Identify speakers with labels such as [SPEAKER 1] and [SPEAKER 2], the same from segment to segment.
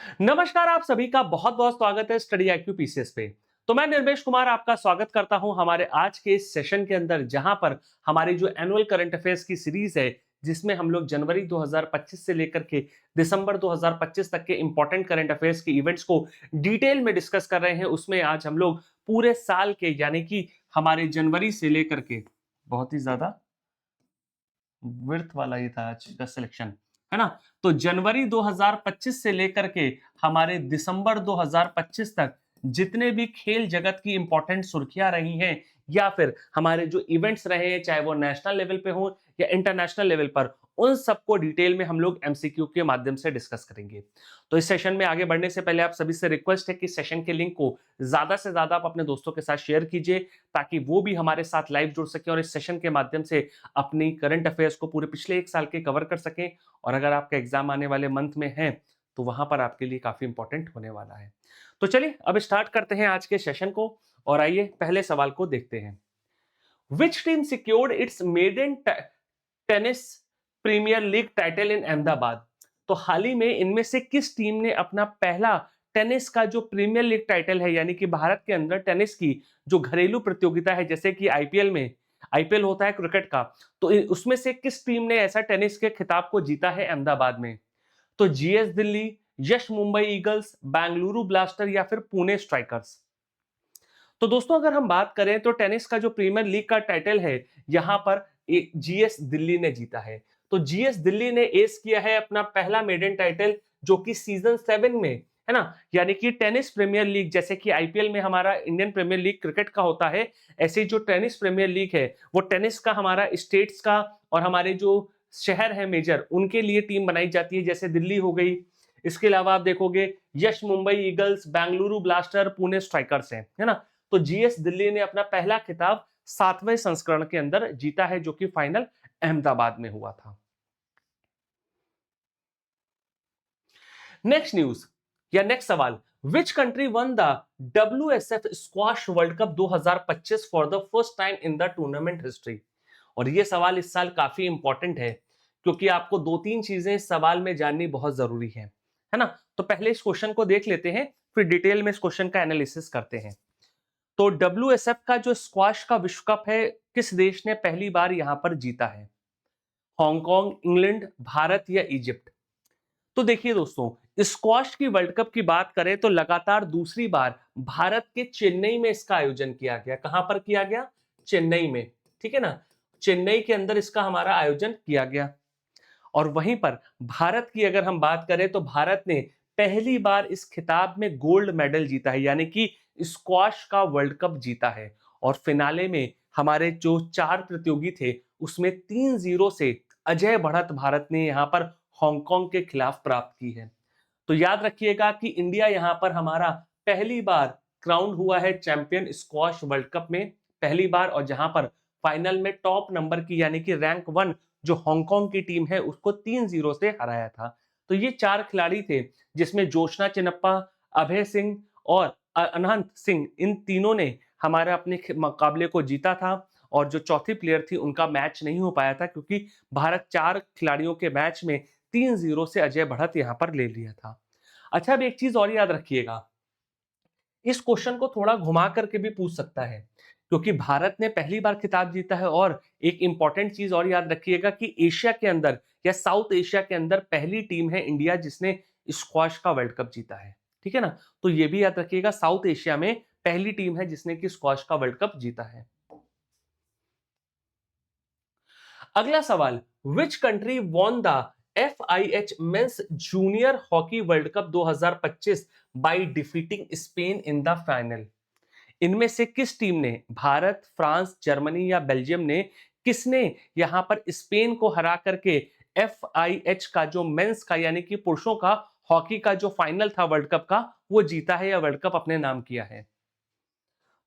[SPEAKER 1] नमस्कार, आप सभी का बहुत बहुत स्वागत है स्टडी IQ पीसीएस पे। तो मैं निर्मेश कुमार आपका स्वागत करता हूं हमारे आज के इस सेशन के अंदर, जहां पर हमारी जो एनुअल करंट अफेयर्स की सीरीज है, जिसमें हम लोग जनवरी 2025 से लेकर के दिसंबर 2025 तक के इंपॉर्टेंट करंट अफेयर्स के इवेंट्स को डिटेल में डिस्कस कर रहे हैं। उसमें आज हम लोग पूरे साल के यानी कि हमारे जनवरी से लेकर के बहुत ही ज्यादा विर्थ वाला ही था आज का सिलेक्शन, है ना? तो जनवरी 2025 से लेकर के हमारे दिसंबर 2025 तक जितने भी खेल जगत की इंपॉर्टेंट सुर्खियां रही हैं या फिर हमारे जो इवेंट्स रहे हैं, चाहे वो नेशनल लेवल पे हो या इंटरनेशनल लेवल पर, उन सबको डिटेल में हम लोग एमसीक्यू के माध्यम से डिस्कस करेंगे। तो इस सेशन में आगे बढ़ने से पहले आप सभी से रिक्वेस्ट है कि सेशन के लिंक को ज्यादा से ज्यादा आप अपने दोस्तों के साथ शेयर कीजिए, ताकि वो भी हमारे साथ लाइव जुड़ सके और इस सेशन के माध्यम से अपनी करंट अफेयर्स को पूरे पिछले एक साल के कवर कर सकें। और अगर आपका एग्जाम आने वाले मंथ में है तो वहां पर आपके लिए काफी इंपॉर्टेंट होने वाला है। तो चलिए अब स्टार्ट करते हैं आज के सेशन को और आइए पहले सवाल को देखते हैं। Which team secured its maiden tennis premier league title in Ahmedabad? तो हाल ही में इनमें से किस टीम ने अपना पहला टेनिस का जो प्रीमियर लीग टाइटल है, यानी कि भारत के अंदर टेनिस की जो घरेलू प्रतियोगिता है, जैसे कि आईपीएल में आईपीएल होता है क्रिकेट का, तो उसमें से किस टीम ने ऐसा टेनिस के खिताब को जीता है अहमदाबाद में? तो जीएस दिल्ली, यश मुंबई ईगल्स, बेंगलुरु ब्लास्टर या फिर पुणे स्ट्राइकर्स? तो दोस्तों अगर हम बात करें तो टेनिस का जो प्रीमियर लीग का टाइटल है, यहां पर जीएस दिल्ली ने जीता है। तो जीएस दिल्ली ने एस किया है अपना पहला मेडन टाइटल, जो कि सीजन 7 में, है ना, यानी कि टेनिस प्रीमियर लीग, जैसे कि आईपीएल में हमारा इंडियन प्रीमियर लीग क्रिकेट का होता है, ऐसे ही जो टेनिस प्रीमियर लीग है वो टेनिस का हमारा स्टेट्स का और हमारे जो शहर है मेजर उनके लिए टीम बनाई जाती है, जैसे दिल्ली हो गई। इसके अलावा आप देखोगे यश Mumbai Eagles, Bengaluru Blaster, Pune Strikers हैं, है ना? तो जीएस दिल्ली ने अपना पहला खिताब 7वें संस्करण के अंदर जीता है, जो कि फाइनल अहमदाबाद में हुआ था। नेक्स्ट न्यूज या नेक्स्ट सवाल, which country won the WSF squash world cup 2025 for the first time in the tournament history? और ये सवाल इस साल काफी इंपॉर्टेंट है, क्योंकि आपको दो तीन चीजें इस सवाल में जाननी बहुत जरूरी है ना? तो पहले इस क्वेश्चन को देख लेते हैं, फिर डिटेल में इस क्वेश्चन का एनालिसिस करते हैं। तो WSF का जो स्क्वाश का विश्व कप है, किस देश ने पहली बार यहां पर जीता है? हांगकांग, इंग्लैंड, भारत या इजिप्ट? तो देखिए दोस्तों, स्क्वाश की वर्ल्ड कप की बात करें तो लगातार दूसरी बार भारत के चेन्नई में इसका आयोजन किया गया। कहां पर किया गया? चेन्नई में, ठीक है ना? चेन्नई के अंदर इसका हमारा आयोजन किया गया। और वहीं पर भारत की अगर हम बात करें तो भारत ने पहली बार इस खिताब में गोल्ड मेडल जीता है, यानी कि स्क्वाश का वर्ल्ड कप जीता है। और फिनाले में हमारे जो चार प्रतियोगी थे उसमें 3-0 से अजय बढ़त भारत ने यहां पर हांगकांग के खिलाफ प्राप्त की है। तो याद रखिएगा कि इंडिया यहां पर हमारा पहली बार क्राउन हुआ है चैंपियन स्क्वाश वर्ल्ड कप में, पहली बार, और जहां पर फाइनल में टॉप नंबर की यानी कि रैंक 1 जो हांगकांग की टीम है उसको 3-0 से हराया था। तो ये चार खिलाड़ी थे, जिसमें जोशना चिनप्पा, अभय सिंह और अनंत सिंह, इन तीनों ने हमारे अपने मुकाबले को जीता था। और जो चौथी प्लेयर थी उनका मैच नहीं हो पाया था, क्योंकि भारत चार खिलाड़ियों के मैच में 3-0 से अजय बढ़त यहां पर ले लिया था। अच्छा, अब एक चीज और याद रखिएगा, इस क्वेश्चन को थोड़ा घुमा करके भी पूछ सकता है, क्योंकि भारत ने पहली बार खिताब जीता है। और एक इंपॉर्टेंट चीज और याद रखिएगा कि एशिया के अंदर या साउथ एशिया के अंदर पहली टीम है इंडिया जिसने स्क्वाश का वर्ल्ड कप जीता है, ठीक है ना? तो ये भी याद रखिएगा, साउथ एशिया में पहली टीम है जिसने कि स्क्वाश का वर्ल्ड कप जीता है। अगला सवाल, which country won the FIH mains junior hockey world cup 2025 by defeating Spain in the final? इनमें से किस टीम ने, भारत, फ्रांस, जर्मनी या बेल्जियम ने, किसने यहां पर स्पेन को हरा करके FIH का जो मेंस का यानी कि पुरुषों का हॉकी का जो फाइनल था वर्ल्ड कप का, वो जीता है या वर्ल्ड कप अपने नाम किया है?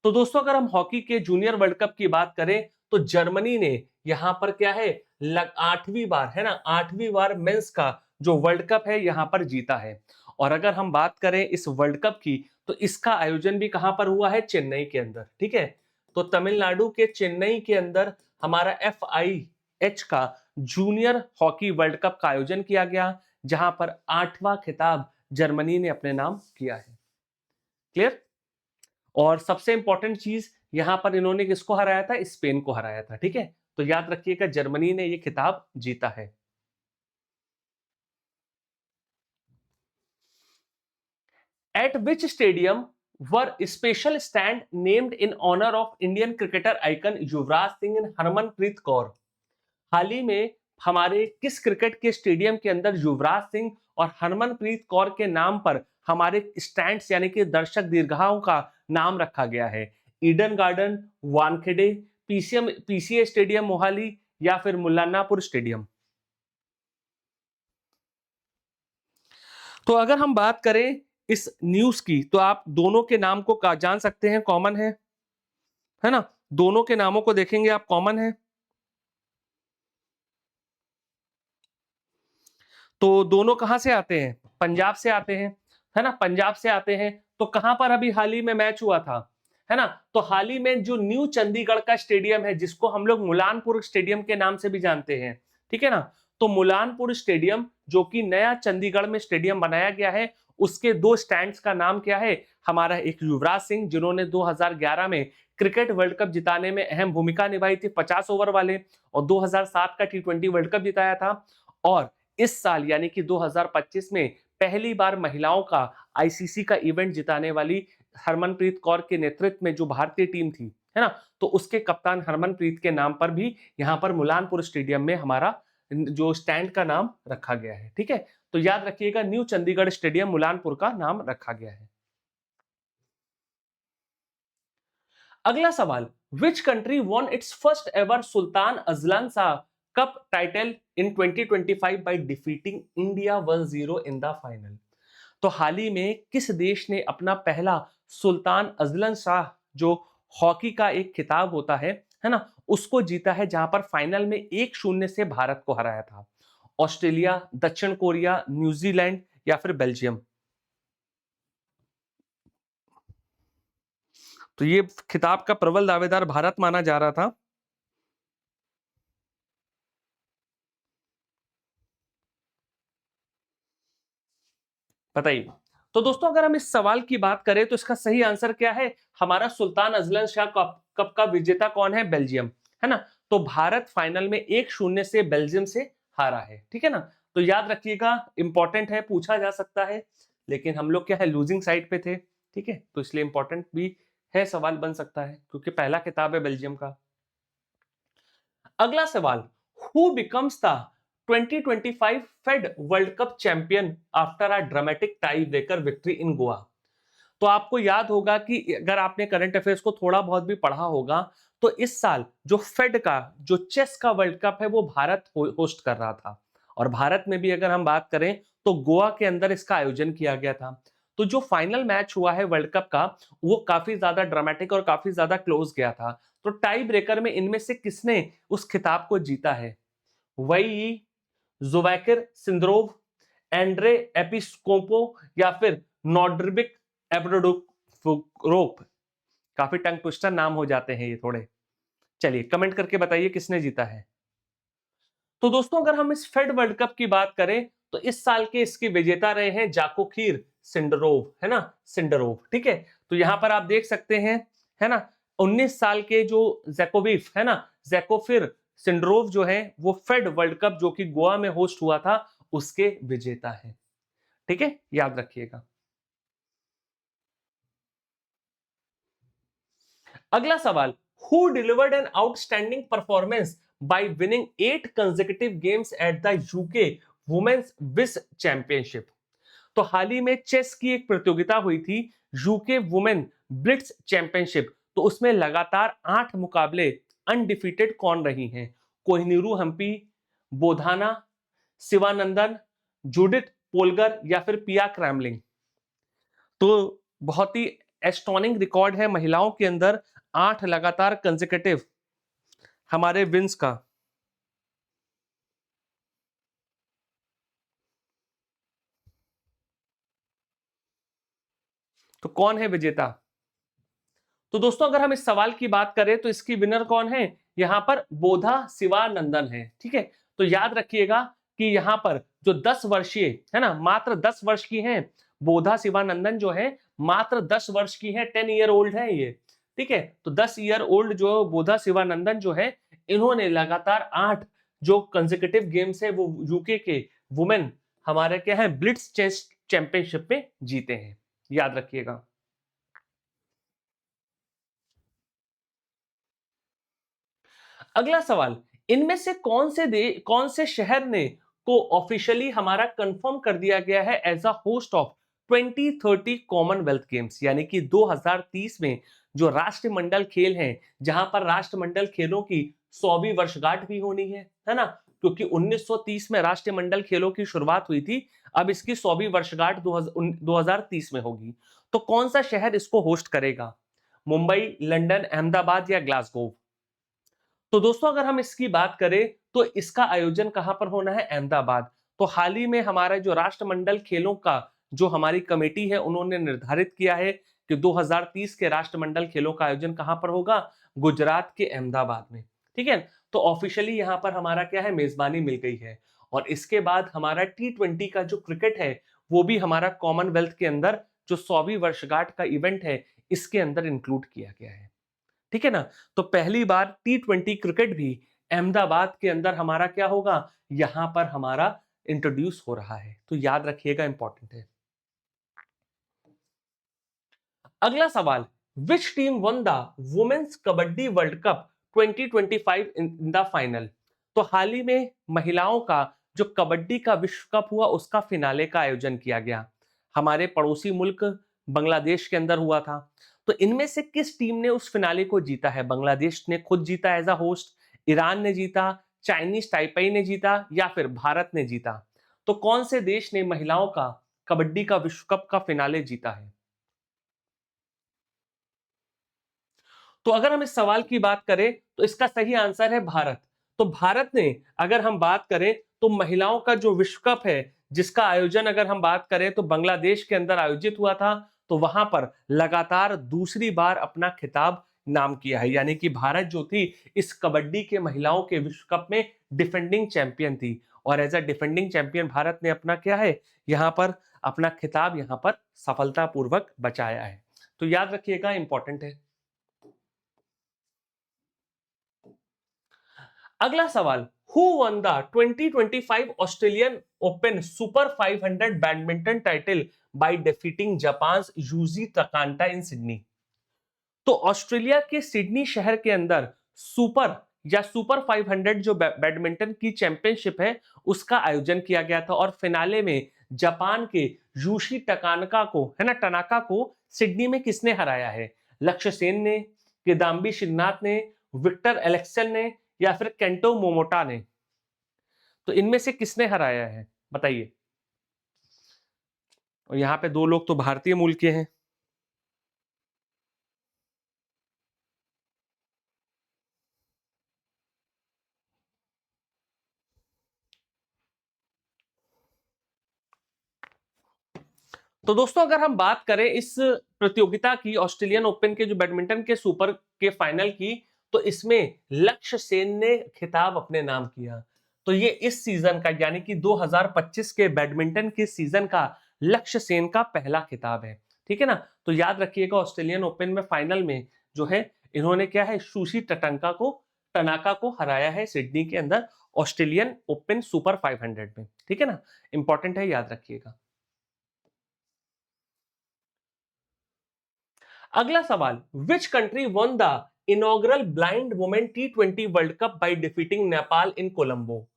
[SPEAKER 1] तो दोस्तों अगर हम हॉकी के जूनियर वर्ल्ड कप की बात करें तो जर्मनी ने यहां पर क्या है, आठवीं बार, है ना, आठवीं बार मेंस का जो वर्ल्ड कप है यहां पर जीता है। और अगर हम बात करें इस वर्ल्ड कप की, तो इसका आयोजन भी कहां पर हुआ है? चेन्नई के अंदर, ठीक है? तो तमिलनाडु के चेन्नई के अंदर हमारा FIH का जूनियर हॉकी वर्ल्ड कप का आयोजन किया गया, जहां पर 8वां खिताब जर्मनी ने अपने नाम किया है। क्लियर? और सबसे इंपॉर्टेंट चीज, यहां पर इन्होंने किसको हराया था? स्पेन को हराया था। ठीक है, तो याद रखिएगा जर्मनी ने ये खिताब जीता है। At which stadium were special stand named in honor of Indian cricketer icon Yuvraj Singh and Harmanpreet Kaur? हाल ही में हमारे किस क्रिकेट के स्टेडियम के अंदर युवराज सिंह और हरमनप्रीत कौर के नाम पर हमारे स्टैंड्स यानी कि दर्शक दीर्घाओं का नाम रखा गया है? Eden garden, Wankhede, PCA stadium Mohali या फिर मुल्लानापुर स्टेडियम? तो अगर हम बात करें इस न्यूज की, तो आप दोनों के नाम को जान सकते हैं, कॉमन है ना? दोनों के नामों को देखेंगे आप, कॉमन है। तो दोनों कहां से आते हैं? पंजाब से आते हैं, है ना? पंजाब से आते हैं। तो कहां पर अभी हाल ही में मैच हुआ था, है ना? तो हाल ही में जो न्यू चंडीगढ़ का स्टेडियम है, जिसको हम लोग मुलानपुर स्टेडियम के नाम से भी जानते हैं, ठीक है ना? तो मुलानपुर स्टेडियम, जो कि नया चंडीगढ़ में स्टेडियम बनाया गया है, उसके दो स्टैंड्स का नाम क्या है? हमारा एक युवराज सिंह, जिन्होंने 2011 में क्रिकेट वर्ल्ड कप जिताने में अहम भूमिका निभाई थी, 50 ओवर वाले, और 2007 का टी20 वर्ल्ड कप जिताया था। और इस साल यानी कि 2025 में पहली बार महिलाओं का आईसीसी का इवेंट जिताने वाली हरमनप्रीत कौर के नेतृत्व में जो भारतीय टीम थी, है ना, तो उसके कप्तान हरमनप्रीत के नाम पर भी यहां पर मुलानपुर स्टेडियम में हमारा जो स्टैंड का नाम रखा गया है। ठीक है, तो याद रखिएगा न्यू चंडीगढ़ स्टेडियम मुलानपुर का नाम रखा गया है। अगला सवाल, which country won it's first ever Sultan Azlan Shah cup title in 2025 by defeating India 1-0 in the final? तो हाल ही में किस देश ने अपना पहला सुल्तान अजलन शाह, जो हॉकी का एक खिताब होता है ना, उसको जीता है, जहां पर फाइनल में 1-0 से भारत को हराया था? ऑस्ट्रेलिया, दक्षिण कोरिया, न्यूजीलैंड या फिर बेल्जियम? तो ये खिताब का प्रबल दावेदार भारत माना जा रहा था। बताइए। तो दोस्तों अगर हम इस सवाल की बात करें तो इसका सही आंसर क्या है? हमारा Sultan Azlan Shah cup cup का विजेता कौन है? बेल्जियम, है ना? तो भारत फाइनल में 1-0 से बेल्जियम से हारा है। ठीक है ना? तो याद रखिएगा, इंपॉर्टेंट है, पूछा जा सकता है, लेकिन हम लोग क्या है, लूजिंग साइड पे थे। ठीक है, तो इसलिए इंपॉर्टेंट भी है, सवाल बन सकता है, क्योंकि पहला खिताब है बेल्जियम का। अगला सवाल, who becomes the 2025 FIDE world cup champion after a dramatic tie breaker victory in Goa? तो आपको याद होगा कि अगर आपने करंट अफेयर्स को थोड़ा बहुत भी पढ़ा होगा, तो इस साल जो फेड का, जो चेस का वर्ल्ड कप है, वो भारत होस्ट कर रहा था। और भारत में भी अगर हम बात करें तो गोवा के अंदर इसका आयोजन किया गया था। तो जो फाइनल मैच हुआ है वर्ल्ड कप का, वो काफी ज्यादा ड्रामेटिक और काफी ज्यादा क्लोज गया था। तो टाई ब्रेकर में इनमें से किसने उस खिताब को जीता है? वही जुवैकिर सिंद्रोव, एंड्रे एपिस्कोपो या फिर नॉर्डर्बिक एब्रोडोफ? काफी टंग ट्विस्टर नाम हो जाते हैं ये थोड़े। चलिए कमेंट करके बताइए किसने जीता है। तो दोस्तों अगर हम इस फेड वर्ल्ड कप की बात करें, तो इस साल के इसके विजेता रहे हैं जाकोखीर सिंडरोव, है ना, सिंडरोव। ठीक है, तो यहां पर आप देख सकते हैं, है ना, 19 साल के जो जैकोविफ है ना, जैकोफिर सिंडरोव जो है, वो फेड वर्ल्ड कप जो कि गोवा में होस्ट हुआ था, उसके विजेता है। ठीक है, याद रखिएगा। अगला सवाल, who delivered an outstanding performance by winning 8 consecutive games at the UK women's vis championship? तो हाल ही में चेस की एक प्रतियोगिता हुई थी, यूके वुमेन ब्लिट्स चैंपियनशिप। तो उसमें लगातार 8 मुकाबले अनडिफीटेड कौन रही हैं? कोहिनूर हम्पी, बोधाना, शिवानंदन, जूडिथ पोलगर या फिर पिया क्रैमलिंग? तो बहुत ही एस्टोनिंग रिकॉर्ड है महिलाओं के अंदर, 8 लगातार कंसेक्यूटिव हमारे विंस का। तो कौन है विजेता? तो दोस्तों अगर हम इस सवाल की बात करें तो इसकी विनर कौन है? यहां पर बोधा शिवानंदन है। ठीक है, तो याद रखिएगा कि यहाँ पर जो 10 वर्षीय है ना, मात्र 10 वर्ष की हैं बोधा शिवानंदन जो है, मात्र 10 वर्ष की है, 10 ईयर ओल्ड है ये। ठीक है, तो 10 ईयर ओल्ड जो बोधा शिवानंदन जो है, इन्होंने लगातार 8 जो कंसेक्यूटिव गेम्स है वो यूके के वुमेन हमारे क्या है ब्लिट्स चेस चैंपियनशिप में जीते हैं, याद रखिएगा। अगला सवाल, इनमें से कौन से शहर ने को ऑफिशियली हमारा कंफर्म कर दिया गया है as a host of 2030 commonwealth games, यानी कि 2030 में जो राष्ट्रमंडल खेल हैं, जहां पर राष्ट्रमंडल खेलों की 100वीं वर्षगांठ भी होनी है ना, क्योंकि 1930 में राष्ट्रमंडल खेलों की शुरुआत हुई थी, अब इसकी 100वीं वर्षगांठ 2030 में होगी। तो कौन सा शहर इसको होस्ट करेगा? मुंबई, लंदन, अहमदाबाद या ग्लासगो? तो दोस्तों अगर हम इसकी बात करें तो इसका आयोजन कहां पर होना है? अहमदाबाद। तो हाल ही में हमारा जो राष्ट्रमंडल खेलों का जो हमारी कमेटी है उन्होंने निर्धारित किया है कि 2030 के राष्ट्रमंडल खेलों का आयोजन कहां पर होगा? गुजरात के अहमदाबाद में। ठीक है, तो ऑफिशियली यहां पर हमारा क्या है, मेजबानी मिल गई है। और इसके बाद हमारा T20 का जो क्रिकेट है वो भी हमारा कॉमनवेल्थ के अंदर जो 100वीं वर्षगांठ का इवेंट है इसके अंदर इंक्लूड किया गया है। ठीक है ना, तो पहली बार T20 क्रिकेट भी अहमदाबाद के अंदर हमारा क्या होगा, यहां पर हमारा इंट्रोड्यूस हो रहा है, तो याद रखिएगा, इंपॉर्टेंट है। अगला सवाल, which team won the women's kabaddi world cup 2025 in the final? तो हाल ही में महिलाओं का जो कबड्डी का विश्व कप हुआ उसका फिनाले का आयोजन किया गया, हमारे पड़ोसी मुल्क बांग्लादेश के अंदर हुआ था। तो इनमें से किस टीम ने उस फिनाले को जीता है? बांग्लादेश ने खुद जीता एज अ होस्ट, ईरान ने जीता, चाइनीज ताइपेई ने जीता या फिर भारत ने जीता? तो कौन से देश ने महिलाओं का कबड्डी का विश्व कप का फिनाले जीता है? तो अगर हम इस सवाल की बात करें तो इसका सही आंसर है भारत। तो भारत ने, अगर हम बात करें तो महिलाओं का जो विश्व कप है जिसका आयोजन अगर हम बात करें तो बांग्लादेश के अंदर आयोजित हुआ था, तो वहां पर लगातार दूसरी बार अपना खिताब नाम किया है, यानी कि भारत जो थी इस कबड्डी के महिलाओं के विश्व कप में डिफेंडिंग चैंपियन थी। और as a defending champion Bharat ने अपना क्या है, यहाँ पर अपना खिताब यहाँ पर सफलतापूर्वक बचाया है। तो याद रखिएगा, इंपॉर्टेंट है। अगला सवाल, who won the 2025 Australian Open super 500 badminton title by defeating Japan Yushi Tanaka in Sydney? तो ऑस्ट्रेलिया के सिडनी शहर के अंदर सुपर या सुपर 500 जो बैडमिंटन की चैंपियनशिप है उसका आयोजन किया गया था, और फिनाले में जापान के यूशी टकानका को, है ना, टनाका को सिडनी में किसने हराया है? लक्ष्य सेन ने, किदाम्बी श्रीनाथ ने, विक्टर एलेक्सेल ने या फिर केंटो मोमोटा ने? तो इनमें से किसने हराया है, बताइए। और यहाँ पे दो लोग तो भारतीय मूल के हैं। तो दोस्तों अगर हम बात करें इस प्रतियोगिता की, ऑस्ट्रेलियन ओपन के जो बैडमिंटन के सुपर के फाइनल की, तो इसमें लक्ष्य सेन ने खिताब अपने नाम किया। तो ये इस सीजन का, यानी कि 2025 के बैडमिंटन के सीजन का लक्ष्य सेन का पहला खिताब है। ठीक है ना, तो याद रखिएगा ऑस्ट्रेलियन ओपन में फाइनल में जो है इन्होंने क्या है, सुशी टनाका को हराया है सिडनी के अंदर ऑस्ट्रेलियन ओपन सुपर 500 में। ठीक है ना, इंपॉर्टेंट है, याद रखिएगा। अगला सवाल, which country won the inaugural blind women T20 world cup by defeating Nepal in Colombo?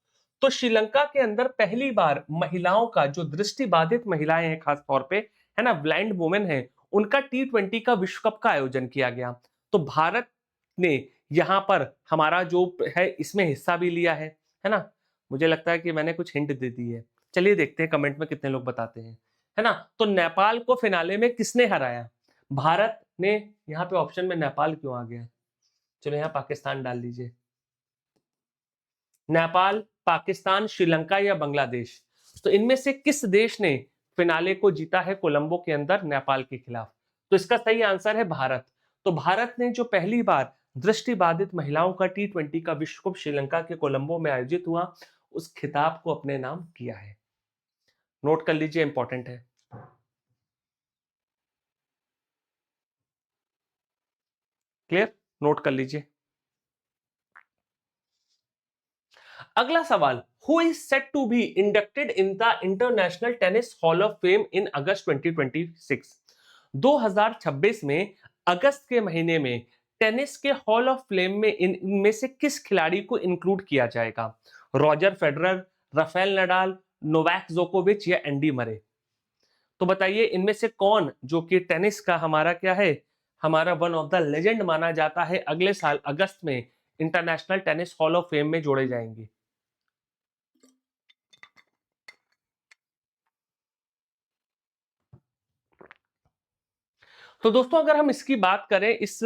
[SPEAKER 1] तो श्रीलंका के अंदर पहली बार महिलाओं का, जो दृष्टि बाधित महिलाएं हैं खास तौर पे, है ना, ब्लाइंड वुमेन है, उनका T20 का विश्व कप का आयोजन किया गया। तो भारत ने यहां पर हमारा जो है इसमें हिस्सा भी लिया है ना। मुझे लगता है कि मैंने कुछ हिंट दे दी है, चलिए देखते हैं कमेंट में कितने लोग बताते हैं, है ना। तो नेपाल को फिनाले में किसने हराया? भारत ने। यहाँ पे ऑप्शन में नेपाल क्यों आ गया? चलो यहाँ पाकिस्तान डाल दीजिए। नेपाल, पाकिस्तान, श्रीलंका या बांग्लादेश? तो इनमें से किस देश ने फिनाले को जीता है कोलंबो के अंदर नेपाल के खिलाफ? तो इसका सही आंसर है भारत। तो भारत ने जो पहली बार दृष्टि बाधित महिलाओं का T20 का विश्व कप श्रीलंका के कोलंबो में आयोजित हुआ उस खिताब को अपने नाम किया है? नोट कर लीजिए, इंपॉर्टेंट है। क्लियर? नोट कर लीजिए। अगला सवाल, who is set to be inducted in the international tennis hall of fame in August 2026? 2026 में अगस्त के महीने में टेनिस के हॉल ऑफ फेम में इनमें से किस खिलाड़ी को इंक्लूड किया जाएगा? Roger Federer, Rafael Nadal, Novak जोकोविच या एंडी मरे? तो बताइए इनमें से कौन, जो कि टेनिस का हमारा क्या है, हमारा वन ऑफ द लेजेंड माना जाता है, अगले साल अगस्त में international tennis hall of fame में जोड़े जाएंगे? तो दोस्तों अगर हम इसकी बात करें इस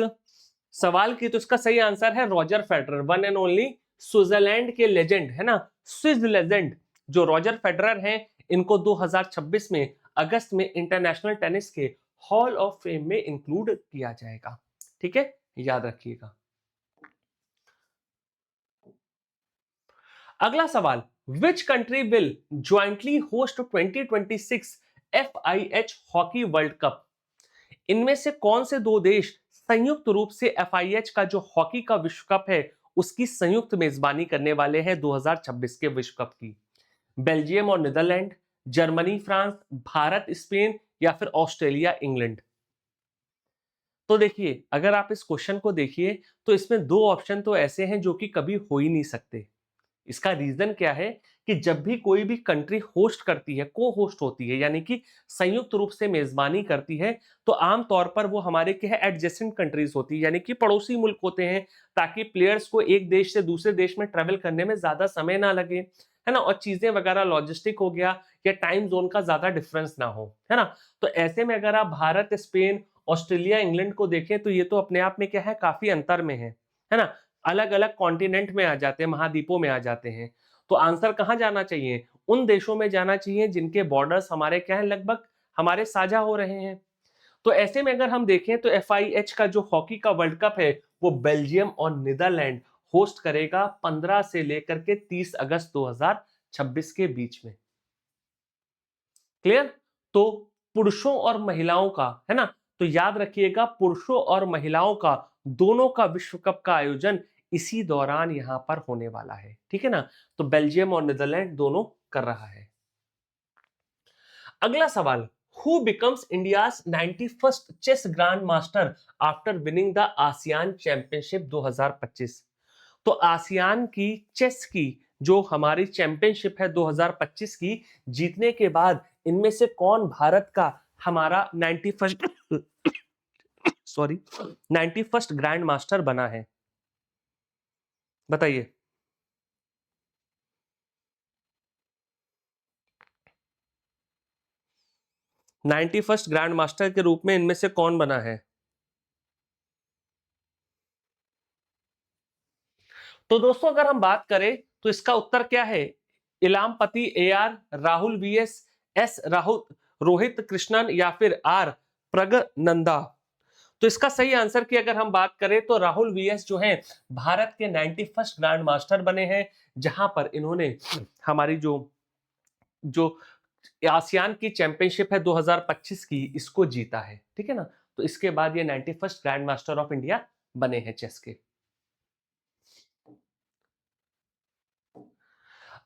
[SPEAKER 1] सवाल की, तो इसका सही आंसर है Roger Federer, one and only Switzerland के लेजेंड है ना, स्विस लेजेंड जो रॉजर फेडरर हैं, इनको 2026 में अगस्त में इंटरनेशनल टेनिस के हॉल ऑफ फेम में इंक्लूड किया जाएगा। ठीक है, याद रखिएगा। अगला सवाल, which country will jointly host 2026 FIH hockey world cup? इनमें से कौन से दो देश संयुक्त रूप से FIH का जो हॉकी का विश्व कप है उसकी संयुक्त मेजबानी करने वाले हैं 2026 के विश्व कप की? बेल्जियम और Netherlands, Germany France, Bharat Spain या फिर ऑस्ट्रेलिया इंग्लैंड? तो देखिए अगर आप इस क्वेश्चन को देखिए तो इसमें दो ऑप्शन तो ऐसे हैं जो कि कभी हो ही नहीं सकते। इसका रीजन क्या है कि जब भी कोई भी कंट्री होस्ट करती है, को होस्ट होती है, यानी कि संयुक्त रूप से मेजबानी करती है, तो आमतौर पर वो हमारे क्या है, एडजेसेंट कंट्रीज होती है, यानी कि पड़ोसी मुल्क होते हैं, ताकि प्लेयर्स को एक देश से दूसरे देश में ट्रेवल करने में ज्यादा समय ना लगे, है ना, और चीजें वगैरह लॉजिस्टिक हो गया या टाइम जोन का ज्यादा डिफरेंस ना हो, है ना। तो ऐसे में अगर आप भारत, स्पेन, ऑस्ट्रेलिया, इंग्लैंड को देखें तो ये तो अपने आप में क्या है, काफी अंतर में है ना, अलग अलग कॉन्टिनेंट में आ जाते हैं, महाद्वीपों में आ जाते हैं। तो आंसर कहां जाना चाहिए? उन देशों में जाना चाहिए जिनके बॉर्डर्स हमारे क्या है, लगभग हमारे साझा हो रहे हैं। तो ऐसे में अगर हम देखें तो FIH का जो हॉकी का वर्ल्ड कप है वो बेल्जियम और नीदरलैंड होस्ट करेगा 15 से लेकर के 30 अगस्त 2026 के बीच में। क्लियर? तो पुरुषों और महिलाओं का, है ना, तो याद रखिएगा पुरुषों और महिलाओं का दोनों का विश्व कप का आयोजन इसी दौरान यहां पर होने वाला है। ठीक है ना, तो बेल्जियम और नीदरलैंड दोनों कर रहा है। अगला सवाल, who becomes India's 91st chess grand master after winning the ASEAN championship 2025? तो आसियान की चेस की जो हमारी चैंपियनशिप है 2025 की जीतने के बाद इनमें से कौन भारत का हमारा 91st sorry 91st grand master बना है? बताइए। 91st ग्रैंड मास्टर के रूप में इनमें से कौन बना है? तो दोस्तों अगर हम बात करें तो इसका उत्तर क्या है? इलामपति AR, Rahul VS, S Rahul, Rohit Krishnan या फिर आर प्रगनंदा? तो इसका सही आंसर की अगर हम बात करें तो राहुल VS जो हैं भारत के 91st ग्रैंड मास्टर बने हैं, जहां पर इन्होंने हमारी जो जो आसियान की चैंपियनशिप है 2025 की, इसको जीता है। ठीक है ना, तो इसके बाद ये 91st grand master of India बने हैं चेस के।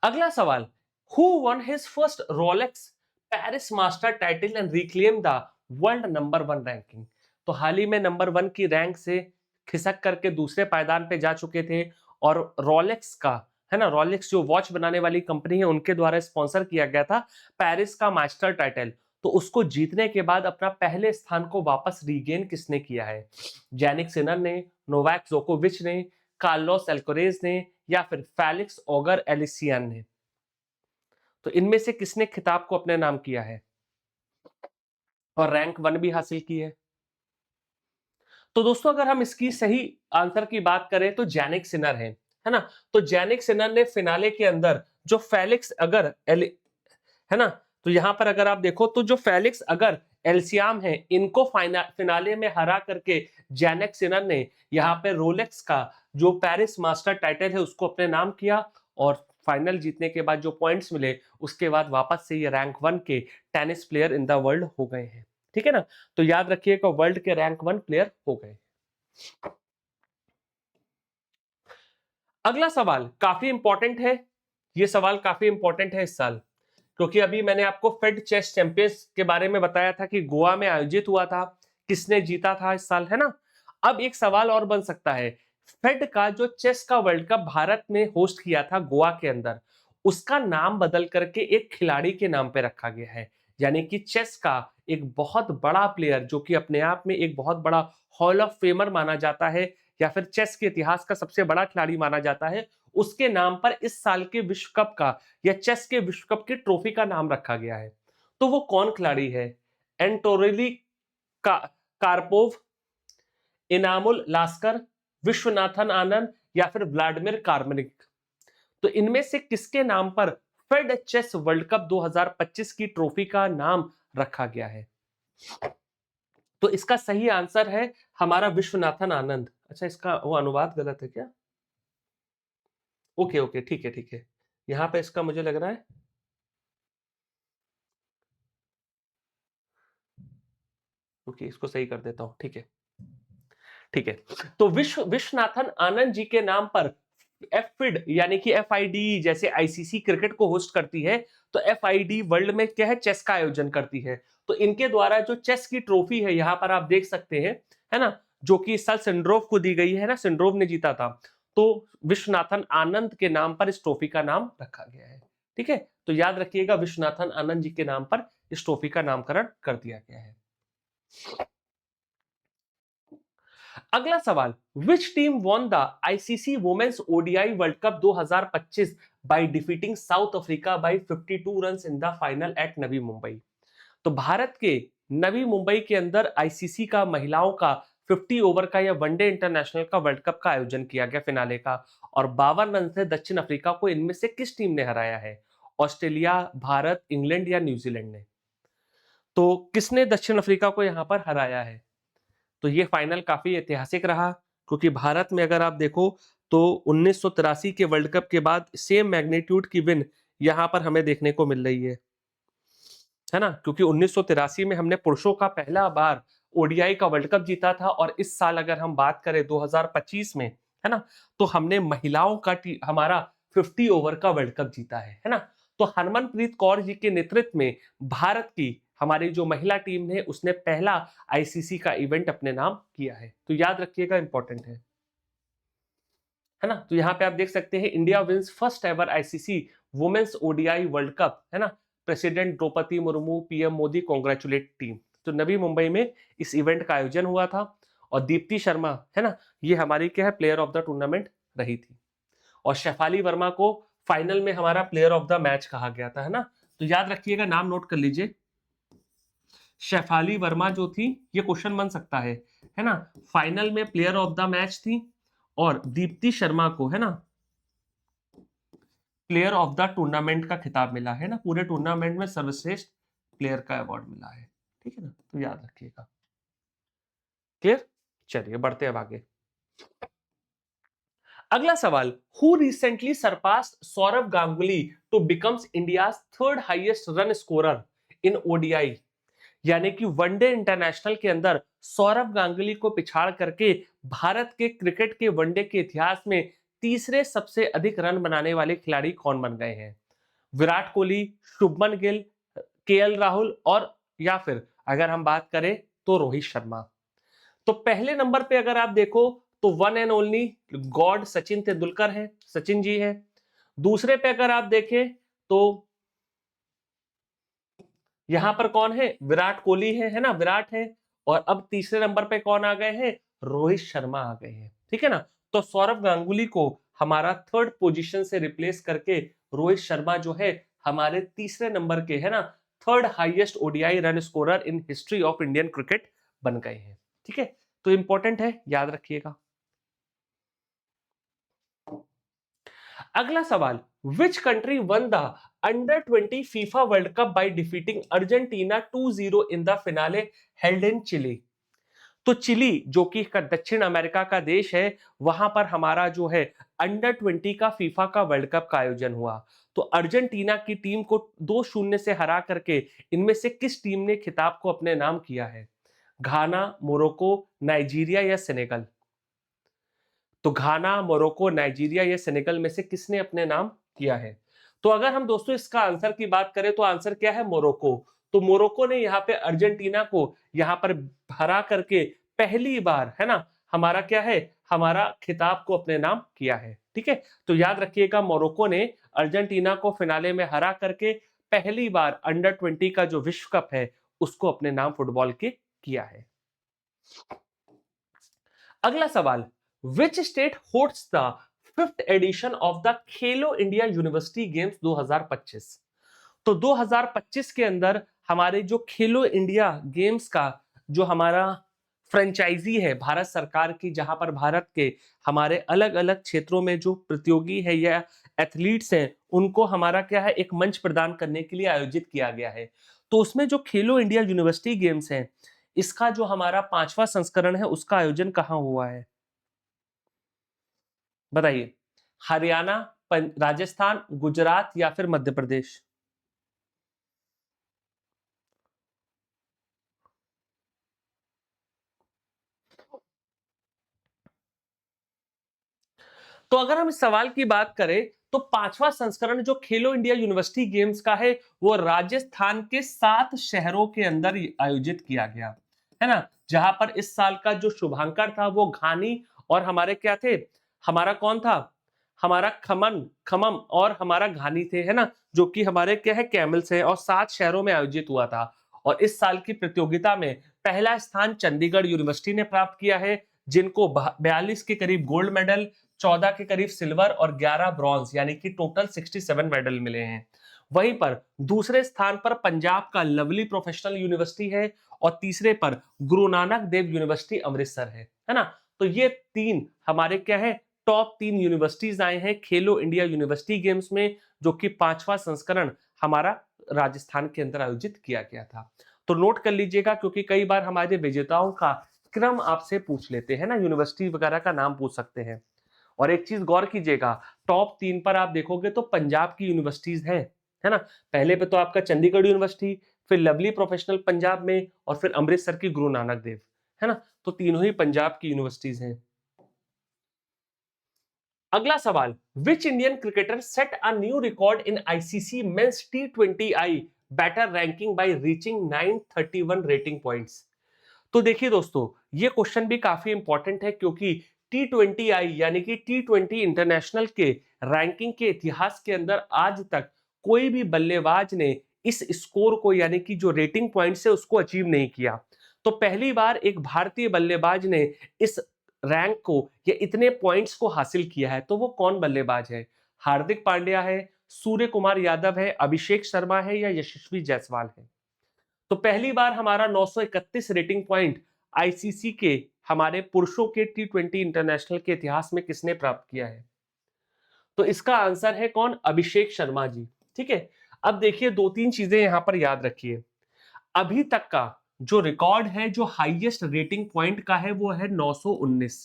[SPEAKER 1] अगला सवाल, who one his first Rolex Paris master title and reclaim the world number one ranking? तो हाल ही में नंबर वन की रैंक से खिसक करके दूसरे पायदान पे जा चुके थे, और रोलेक्स का, है ना, रोलेक्स जो वॉच बनाने वाली कंपनी है उनके द्वारा स्पॉन्सर किया गया था पेरिस का मास्टर टाइटल, तो उसको जीतने के बाद अपना पहले स्थान को वापस रीगेन किसने किया है? जैनिक सिनर ने, नोवाक जोकोविच ने, कार्लोस एल्कोरेज ने या फिर फेलिक्स ऑगर एलिसियन ने? तो इनमें से किसने खिताब को अपने नाम किया है और रैंक वन भी हासिल की है? तो दोस्तों अगर हम इसकी सही आंसर की बात करें तो जैनिक सिनर है ना। तो जैनिक सिनर ने फिनाले के अंदर जो फेलिक्स अगर है ना, तो यहां पर अगर आप देखो तो जो फेलिक्स अगर एलसियाम है इनको फिनाले में हरा करके जैनिक सिनर ने यहाँ पे रोलेक्स का जो पेरिस मास्टर टाइटल है उसको अपने नाम किया, और फाइनल जीतने के बाद जो पॉइंट्स मिले उसके बाद वापस से ये रैंक 1 के tennis player in the world हो गए हैं। ठीक है ना, तो याद रखिएगा वर्ल्ड के रैंक 1 प्लेयर हो गए। अगला सवाल काफी इंपॉर्टेंट है, ये सवाल काफी इंपॉर्टेंट है इस साल, क्योंकि अभी मैंने आपको फेड चेस चैंपियंस के बारे में बताया था कि गोवा में आयोजित हुआ था, किसने जीता था इस साल, है ना। अब एक सवाल और बन सकता है, फेड का जो चेस का वर्ल्ड कप भारत में होस्ट किया था गोवा के अंदर, उसका नाम बदल करके एक खिलाड़ी के नाम पे रखा गया है। यानी कि चेस का एक बहुत बड़ा प्लेयर जो कि अपने आप में एक बहुत बड़ा हॉल ऑफ फेमर माना जाता है, या फिर चेस के इतिहास का सबसे बड़ा खिलाड़ी माना जाता है, उसके नाम पर इस साल के विश्व कप का या चेस के विश्व कप की ट्रॉफी का नाम रखा गया है। तो वो कौन खिलाड़ी है? एंटोरिली का कार्पोव, इनामुल लास्कर, विश्वनाथन आनंद, या फिर व्लादिमीर कार्मनिक। तो इनमें से किसके नाम पर फेड चेस वर्ल्ड कप 2025 की ट्रॉफी का नाम रखा गया है? तो इसका सही आंसर है हमारा विश्वनाथन आनंद। अच्छा, इसका वो अनुवाद गलत है क्या? ओके ओके, ठीक है ठीक है, यहां पे इसका मुझे लग रहा है, ओके इसको सही कर देता हूं, ठीक है ठीक है। तो विश्वनाथन आनंद जी के नाम पर एफिड यानी कि एफआईडी जैसे आईसीसी क्रिकेट को होस्ट करती है, तो एफआईडी वर्ल्ड में क्या है, चेस का आयोजन करती है। तो इनके द्वारा जो चेस की ट्रॉफी है यहां पर आप देख सकते हैं, है ना, जो कि इस साल सिंड्रोव को दी गई है ना, सिंड्रोव ने जीता था। तो विश्वनाथन आनंद के नाम पर इस ट्रॉफी का नाम रखा गया है। ठीक है, तो याद रखिएगा विश्वनाथन आनंद जी के नाम पर इस ट्रॉफी का नामकरण कर दिया गया है। अगला सवाल, which team won the ICC women's ODI world cup 2025 by defeating South Africa by 52 runs in the final at Navi Mumbai. तो भारत के नवी मुंबई के अंदर आईसीसी का महिलाओं का 50 ओवर का या वनडे इंटरनेशनल का वर्ल्ड कप का आयोजन किया गया फिनाले का, और 52 रन से दक्षिण अफ्रीका को इनमें से किस टीम ने हराया है? ऑस्ट्रेलिया, भारत, इंग्लैंड या न्यूजीलैंड ने? तो किसने दक्षिण अफ्रीका को यहां पर हराया है? तो ये फाइनल काफी ऐतिहासिक रहा, क्योंकि भारत में अगर आप देखो तो 1983 के वर्ल्ड कप के बाद सेम मैग्नीट्यूड की विन यहां पर हमें देखने को मिल रही है ना, क्योंकि 1983 में हमने पुरुषों का पहला बार ओडीआई का वर्ल्ड कप जीता था, और इस साल अगर हम बात करें 2025 में, है ना, तो हमने महिलाओं का हमारा 50 ओवर का वर्ल्ड कप जीता है ना। तो हरमनप्रीत कौर जी के नेतृत्व में भारत की हमारी जो महिला टीम है उसने पहला आईसीसी का इवेंट अपने नाम किया है। तो याद रखिएगा, इंपॉर्टेंट है ना। तो यहाँ पे आप देख सकते हैं, India wins first ever ICC women's ODI world cup, है ना। President Draupadi Murmu, PM Modi congratulate team. तो नवी मुंबई में इस इवेंट का आयोजन हुआ था, और दीप्ति शर्मा, है ना, ये हमारी क्या है, प्लेयर ऑफ द टूर्नामेंट रही थी, और शेफाली वर्मा को फाइनल में हमारा प्लेयर ऑफ द मैच कहा गया था, है ना। तो याद रखिएगा, नाम नोट कर लीजिए, शेफाली वर्मा जो थी, ये क्वेश्चन बन सकता है ना, फाइनल में प्लेयर ऑफ द मैच थी, और दीप्ति शर्मा को, है ना, प्लेयर ऑफ द टूर्नामेंट का खिताब मिला है ना, पूरे टूर्नामेंट में सर्वश्रेष्ठ प्लेयर का अवार्ड मिला है। ठीक है ना, तो याद रखिएगा। क्लियर, चलिए बढ़ते हैं आगे। अगला सवाल, who recently surpassed Sourav Ganguly to becomes India's third highest run scorer in ODI. यानी कि वनडे इंटरनेशनल के अंदर सौरव गांगुली को पिछाड़ करके भारत के क्रिकेट के वनडे के इतिहास में तीसरे सबसे अधिक रन बनाने वाले खिलाड़ी कौन बन गए हैं? विराट कोहली, शुभमन गिल, केएल राहुल, और या फिर अगर हम बात करें तो रोहित शर्मा। तो पहले नंबर पे अगर आप देखो तो one and only God Sachin Tendulkar है, सचिन जी है। दूसरे पे अगर आप देखें तो यहां पर कौन है, विराट कोहली है ना, विराट है। और अब तीसरे नंबर पे कौन आ गए हैं, रोहित शर्मा आ गए हैं। ठीक है ना, तो सौरव गांगुली को हमारा थर्ड पोजीशन से रिप्लेस करके रोहित शर्मा जो है हमारे तीसरे नंबर के, है ना, third highest ODI run scorer in history of Indian cricket बन गए हैं। ठीक है, तो इंपॉर्टेंट है, याद रखिएगा। अगला सवाल, which country won the under 20 FIFA world cup by defeating Argentina 2-0 in the finale held in Chile. तो चिली जो कि दक्षिण अमेरिका का देश है, वहां पर हमारा जो है अंडर 20 का फीफा का वर्ल्ड कप का आयोजन हुआ। तो अर्जेंटीना की टीम को 2-0 से हरा करके इनमें से किस टीम ने खिताब को अपने नाम किया है? घाना, मोरक्को, नाइजीरिया या सेनेगल? तो घाना, मोरक्को, नाइजीरिया या सेनेगल में से किसने अपने नाम किया है? तो अगर हम दोस्तों इसका आंसर की बात करें तो आंसर क्या है? मोरक्को। तो मोरक्को ने यहाँ पे अर्जेंटीना को यहाँ पर हरा करके पहली बार, है ना, हमारा क्या है, हमारा खिताब को अपने नाम किया है। ठीक है, तो याद रखिएगा मोरक्को ने अर्जेंटीना को फिनाले में हरा करके पहली बार अंडर 20 का जो विश्व कप है उसको अपने नाम फुटबॉल के किया है। अगला सवाल, which state hosts the fifth edition of the Khelo India university games 2025? तो 2025 के अंदर हमारे जो खेलो इंडिया गेम्स का जो हमारा फ्रेंचाइजी है भारत सरकार की, जहां पर भारत के हमारे अलग अलग क्षेत्रों में जो प्रतियोगी है या एथलीट्स हैं उनको हमारा क्या है, एक मंच प्रदान करने के लिए आयोजित किया गया है। तो उसमें जो खेलो इंडिया यूनिवर्सिटी गेम्स है, इसका जो हमारा 5वां संस्करण है उसका आयोजन कहाँ हुआ है? बताइए। हरियाणा, राजस्थान, गुजरात या फिर मध्य प्रदेश? तो अगर हम इस सवाल की बात करें तो 5वां संस्करण जो खेलो इंडिया यूनिवर्सिटी गेम्स का है वो राजस्थान के 7 शहरों के अंदर आयोजित किया गया, है ना, जहां पर इस साल का जो शुभांकर था वो घानी और हमारे क्या थे, हमारा कौन था, हमारा खमन खमम और हमारा घानी थे, है ना, जो कि हमारे क्या है कैमल से, और 7 शहरों में आयोजित हुआ था। और इस साल की प्रतियोगिता में पहला स्थान चंडीगढ़ यूनिवर्सिटी ने प्राप्त किया है, जिनको 42 के करीब गोल्ड मेडल, 14 के करीब सिल्वर और 11 ब्रॉन्ज यानी कि टोटल 67 मेडल मिले हैं। वहीं पर दूसरे स्थान पर पंजाब का लवली प्रोफेशनल यूनिवर्सिटी है और तीसरे पर गुरु नानक देव यूनिवर्सिटी अमृतसर है ना। तो ये तीन हमारे क्या है, टॉप 3 यूनिवर्सिटीज आए हैं खेलो इंडिया यूनिवर्सिटी गेम्स में, जो कि 5वां संस्करण हमारा राजस्थान के अंदर आयोजित किया गया था। तो नोट कर लीजिएगा, क्योंकि कई बार हमारे विजेताओं का क्रम आपसे पूछ लेते हैं ना, यूनिवर्सिटी वगैरह का नाम पूछ सकते हैं। और एक चीज गौर कीजिएगा, टॉप 3 पर आप देखोगे तो पंजाब की यूनिवर्सिटीज हैं, है ना। पहले पे तो आपका चंडीगढ़ यूनिवर्सिटी, फिर लवली प्रोफेशनल पंजाब में, और फिर अमृतसर की गुरु नानक देव, है ना। तो तीनों ही पंजाब की यूनिवर्सिटीज हैं। अगला सवाल, which Indian cricketer set a new record in ICC men's T20I batter ranking by reaching 931 rating points? तो देखिए दोस्तों, ये क्वेश्चन भी काफी इंपॉर्टेंट है, क्योंकि T20I यानी कि T20 इंटरनेशनल के रैंकिंग के इतिहास के अंदर आज तक कोई भी बल्लेबाज ने इस स्कोर को यानी कि जो रेटिंग पॉइंट्स है उसको अचीव नहीं किया। तो पहली बार एक भारतीय बल्लेबाज ने इस रैंक को या इतने पॉइंट्स को हासिल किया है। तो वो कौन बल्लेबाज है? हार्दिक पांड्या है, सूर्य कुमार यादव है, अभिषेक शर्मा है या यशस्वी जायसवाल है? तो पहली बार हमारा 931 रेटिंग पॉइंट आईसीसी के हमारे पुरुषों के T20 इंटरनेशनल के इतिहास में किसने प्राप्त किया है? तो इसका आंसर है कौन? अभिषेक शर्मा जी। ठीक है, अब देखिए दो तीन चीजें यहां पर याद रखिए। अभी तक का जो रिकॉर्ड है जो हाईएस्ट रेटिंग पॉइंट का है वो है 919।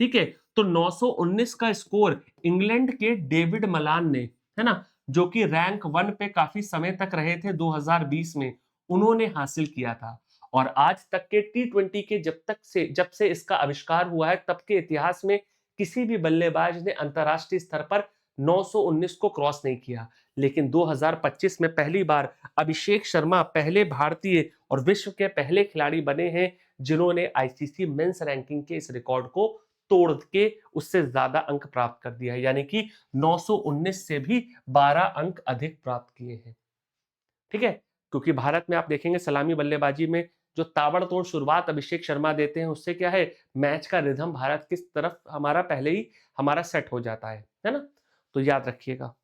[SPEAKER 1] ठीक है, तो 919 का स्कोर इंग्लैंड के डेविड मलान ने, है ना, जो कि रैंक 1 पे काफी समय तक रहे थे 2020 में, उन्होंने हासिल किया था। और आज तक के T20 के जब से इसका आविष्कार हुआ है तब के इतिहास में किसी भी बल्लेबाज ने अंतरराष्ट्रीय स्तर पर 919 को क्रॉस नहीं किया। लेकिन 2025 में पहली बार अभिषेक शर्मा पहले भारतीय और विश्व के पहले खिलाड़ी बने हैं जिन्होंने आईसीसी मेंस रैंकिंग के इस रिकॉर्ड को तोड़ के उससे ज्यादा अंक प्राप्त कर दिया है, यानी कि 919 से भी 12 अंक अधिक प्राप्त किए हैं। ठीक है, क्योंकि भारत में आप देखेंगे सलामी बल्लेबाजी में जो ताबड़तोड़ शुरुआत अभिषेक शर्मा देते हैं उससे क्या है, मैच का रिदम भारत की तरफ हमारा पहले ही हमारा सेट हो जाता है ना। तो याद रखिएगा।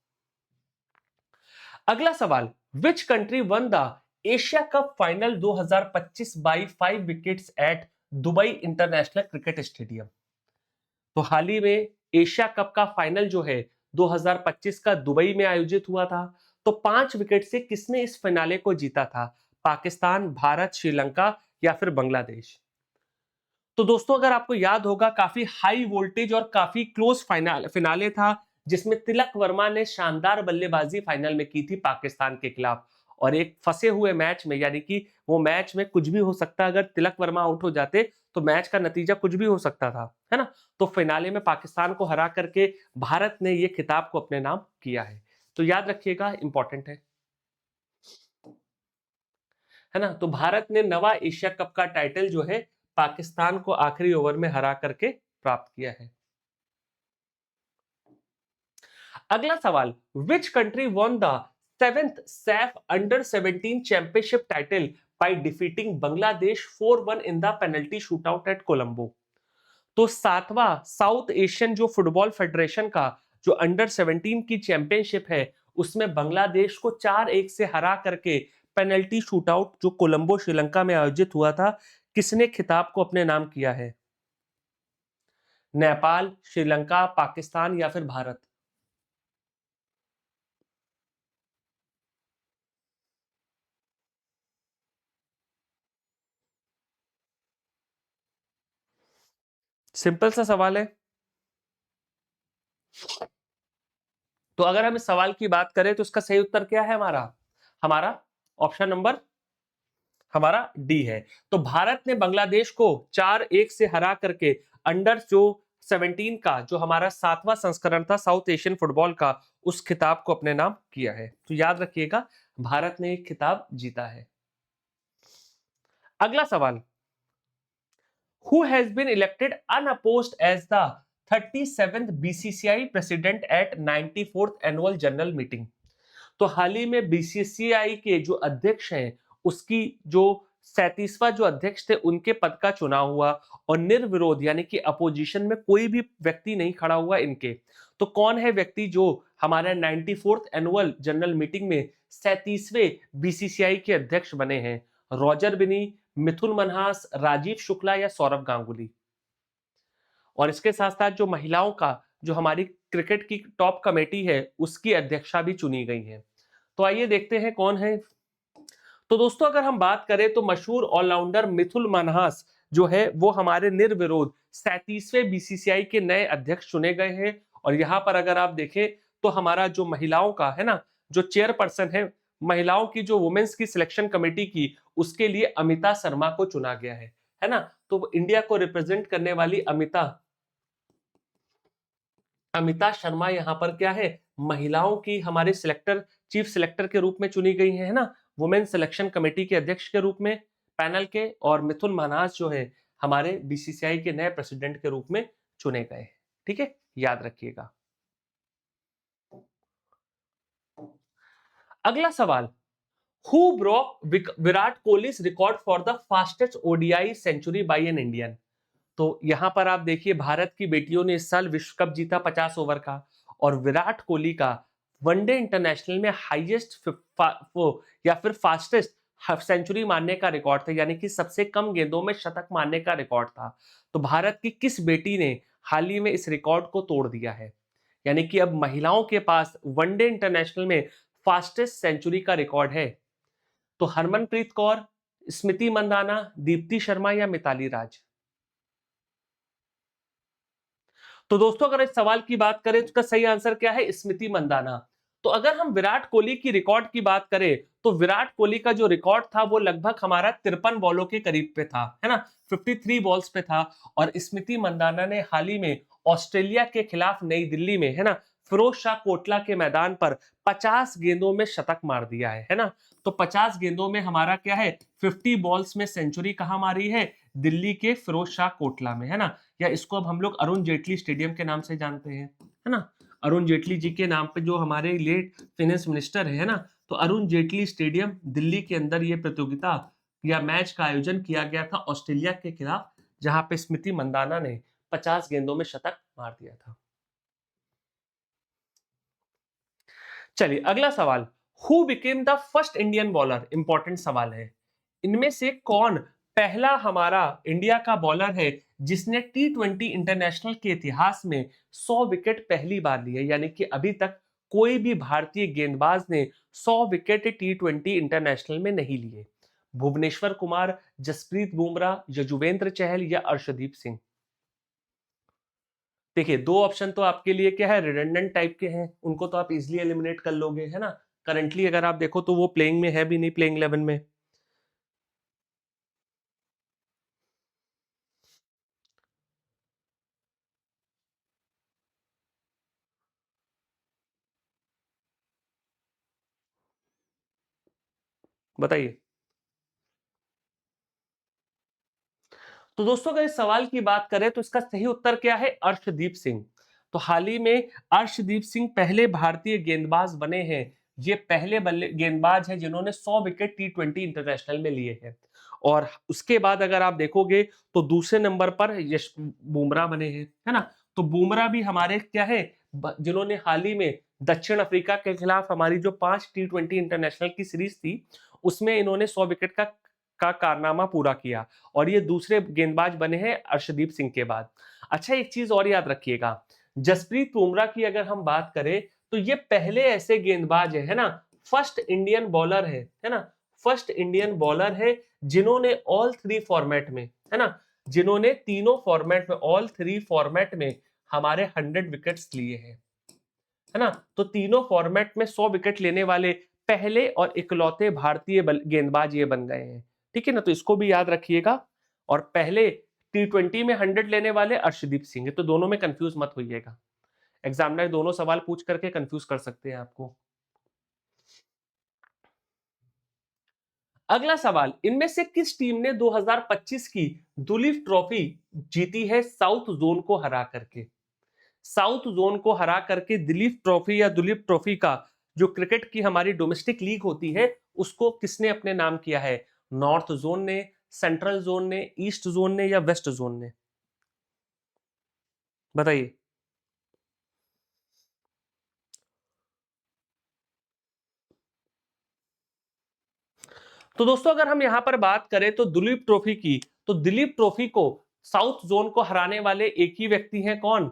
[SPEAKER 1] अगला सवाल, which country won the Asia cup final 2025 by 5 wickets at Dubai international cricket stadium? तो हाल ही में एशिया कप का फाइनल जो है 2025 का दुबई में आयोजित हुआ था। तो 5 विकेट से किसने इस फिनाले को जीता था? पाकिस्तान, भारत, श्रीलंका या फिर बांग्लादेश? तो दोस्तों अगर आपको याद होगा काफी हाई वोल्टेज और काफी क्लोज फिनाले था, जिसमें तिलक वर्मा ने शानदार बल्लेबाजी फाइनल में की थी पाकिस्तान के खिलाफ। और एक फंसे हुए मैच में, यानी कि वो मैच में कुछ भी हो सकता, अगर तिलक वर्मा आउट हो जाते तो मैच का नतीजा कुछ भी हो सकता था, है ना। तो फिनाले में पाकिस्तान को हरा करके भारत ने ये खिताब को अपने नाम किया है। तो याद रखिएगा, इंपॉर्टेंट है ना। तो भारत ने नवा एशिया कप का टाइटल जो है पाकिस्तान को आखिरी ओवर में हरा करके प्राप्त किया है। अगला सवाल, which country won the seventh Saif under 17 championship title by defeating Bangladesh 4-1 in the penalty shootout eight Colombo. तो सातवां साउथ एशियन जो फुटबॉल फेडरेशन का जो अंडर 17 की चैंपियनशिप है, उसमें बांग्लादेश को 4-1 से हरा करके पेनल्टी शूटआउट जो कोलंबो श्रीलंका में आयोजित हुआ था, किसने खिताब को अपने नाम किया है? नेपाल, श्रीलंका, पाकिस्तान या फिर भारत? सिंपल सा सवाल है। तो अगर हम इस सवाल की बात करें तो इसका सही उत्तर क्या है हमारा? हमारा ऑप्शन नंबर हमारा डी है। तो भारत ने बांग्लादेश को 4-1 से हरा करके अंडर जो 17 का जो हमारा सातवां संस्करण था साउथ एशियन फुटबॉल का, उस खिताब को अपने नाम किया है। तो याद रखिएगा, भारत ने एक खिताब जीता है। अगला सवाल, who has been elected unopposed as the 37th BCCI president at 94th annual general meeting। तो हाल ही में बीसीसीआई के जो अध्यक्ष हैं, उसकी जो 37वां जो अध्यक्ष थे, उनके पद का चुनाव हुआ और निर्विरोध यानी कि अपोजिशन में कोई भी व्यक्ति नहीं खड़ा हुआ इनके। तो कौन है व्यक्ति जो हमारे 94th एनुअल जनरल मीटिंग में 37वें बीसीसीआई के अध्यक्ष बने हैं? रॉजर बिनी, मिथुन मनहास, राजीव शुक्ला या सौरभ गांगुली? और इसके साथ साथ जो महिलाओं का जो हमारी क्रिकेट की टॉप कमेटी है, उसकी अध्यक्षा भी चुनी गई है। तो आइए देखते हैं कौन है। तो दोस्तों अगर हम बात करें तो मशहूर ऑलराउंडर मिथुन मनहास जो है वो हमारे निर्विरोध 37वें बीसीसीआई के नए अध्यक्ष चुने गए हैं। और यहाँ पर अगर आप देखें तो हमारा जो महिलाओं का है ना, जो चेयरपर्सन है महिलाओं की जो वुमेन्स की सिलेक्शन कमेटी की, उसके लिए अमिता शर्मा को चुना गया है ना। तो इंडिया को रिप्रेजेंट करने वाली अमिता अमिता शर्मा यहाँ पर क्या है, महिलाओं की हमारे सिलेक्टर चीफ सिलेक्टर के रूप में चुनी गई है ना, वुमेन सिलेक्शन कमेटी के अध्यक्ष के रूप में पैनल के। और मिथुन मनास जो है हमारे बीसीसीआई के नए प्रेसिडेंट के रूप में चुने गए। ठीक है, याद रखिएगा। अगला सवाल, who broke Virat Kohli's record for the fastest ODI century by an Indian. तो यहां पर आप देखिए, भारत की बेटियों ने इस साल विश्व कप जीता 50 ओवर का, और विराट कोहली का वनडे इंटरनेशनल में हाईएस्ट या फिर फास्टेस्ट सेंचुरी मारने का रिकॉर्ड था, यानी कि सबसे कम गेंदों में शतक मारने का रिकॉर्ड था। तो भारत की किस बेटी ने हाल ही में इस रिकॉर्ड को तोड़ दिया है? यानी कि अब महिलाओं के पास वनडे इंटरनेशनल में फास्टेस्ट सेंचुरी का रिकॉर्ड है। तो हरमनप्रीत कौर, स्मृति मंदाना, दीप्ति शर्मा या मिताली राज? तो दोस्तों अगर इस सवाल की बात करें तो इसका सही आंसर क्या है? स्मृति मंदाना। तो अगर हम विराट कोहली की रिकॉर्ड की बात करें तो विराट कोहली का जो रिकॉर्ड था वो लगभग हमारा 53 बॉलों के करीब पे था, है ना, 53 बॉल्स पे था। और स्मृति मंदाना ने हाल ही में ऑस्ट्रेलिया के खिलाफ नई दिल्ली में, है ना, फिरोज शाह कोटला के मैदान पर 50 गेंदों में शतक मार दिया है ना। तो 50 गेंदों में हमारा क्या है, 50 बॉल्स में सेंचुरी कहां मारी है? दिल्ली के फिरोज शाह कोटला में, है ना। या इसको अब हम लोग अरुण जेटली स्टेडियम के नाम से जानते हैं, है ना। अरुण जेटली जी के नाम पे जो हमारे लेट फाइनेंस मिनिस्टर है ना, तो अरुण जेटली स्टेडियम दिल्ली के अंदर ये प्रतियोगिता या मैच का आयोजन किया गया था ऑस्ट्रेलिया के खिलाफ, जहां पे स्मृति मंदाना ने 50 गेंदों में शतक मार दिया था। चलिए अगला सवाल, who became the first Indian bowler? Important सवाल है। इनमें से कौन पहला हमारा इंडिया का बॉलर है जिसने टी20 इंटरनेशनल के इतिहास में 100 विकेट पहली बार लिए? यानी कि अभी तक कोई भी भारतीय गेंदबाज ने 100 विकेट टी20 इंटरनेशनल में नहीं लिए। भुवनेश्वर कुमार, जसप्रीत बुमराह, यजुवेंद्र चहल या अर्शदीप सिंह? देखिए, दो ऑप्शन तो आपके लिए क्या है, रिडंडेंट टाइप के हैं, उनको तो आप इजीली एलिमिनेट कर लोगे, है ना। करंटली अगर आप देखो तो वो प्लेइंग में है भी नहीं, प्लेइंग 11 में। बताइए। तो दोस्तों अगर इस सवाल की बात करें तो इसका सही उत्तर क्या है, अर्शदीप सिंह। तो हाल ही में अर्शदीप सिंह पहले भारतीय गेंदबाज बने हैं, ये पहले बल्ले गेंदबाज हैं जिन्होंने 100 विकेट टी20 इंटरनेशनल में लिए हैं। और उसके बाद अगर आप देखोगे तो दूसरे नंबर पर यश बुमराह बने हैं, है ना। तो बुमराह भी हमारे क्या है, जिन्होंने हाल ही में दक्षिण अफ्रीका के खिलाफ हमारी जो 5 टी20 इंटरनेशनल की सीरीज थी उसमें इन्होंने 100 विकेट का कारनामा पूरा किया। और ये दूसरे गेंदबाज बने हैं अर्शदीप सिंह के बाद। अच्छा, एक चीज और याद रखिएगा, जसप्रीत बुमराह की अगर हम बात करें तो ये पहले ऐसे गेंदबाज है ना, फर्स्ट इंडियन बॉलर है ना, फर्स्ट इंडियन बॉलर है जिन्होंने ऑल थ्री फॉर्मेट में, है ना, जिन्होंने तीनों फॉर्मेट में, ऑल थ्री फॉर्मेट में हमारे 100 विकेट्स लिए हैं, है ना। तो तीनों फॉर्मेट में 100 विकेट लेने वाले पहले और इकलौते भारतीय गेंदबाज ये बन गए हैं, ठीक है ना। तो इसको भी याद रखिएगा। और पहले टी20 में 100 लेने वाले अर्शदीप सिंह है, तो दोनों में कंफ्यूज मत होइएगा। एग्जामिनर दोनों सवाल पूछ करके कंफ्यूज कर सकते हैं आपको। अगला सवाल, इनमें से किस टीम ने 2025 की दुलीप ट्रॉफी जीती है साउथ जोन को हरा करके? साउथ जोन को हरा करके दिलीप ट्रॉफी या दुलीप ट्रॉफी का जो क्रिकेट की हमारी डोमेस्टिक लीग होती है उसको किसने अपने नाम किया है? नॉर्थ जोन ने, सेंट्रल जोन ने, ईस्ट जोन ने या वेस्ट जोन ने? बताइए। तो दोस्तों अगर हम यहां पर बात करें तो दिलीप ट्रॉफी की, तो दिलीप ट्रॉफी को साउथ जोन को हराने वाले एक ही व्यक्ति हैं, कौन?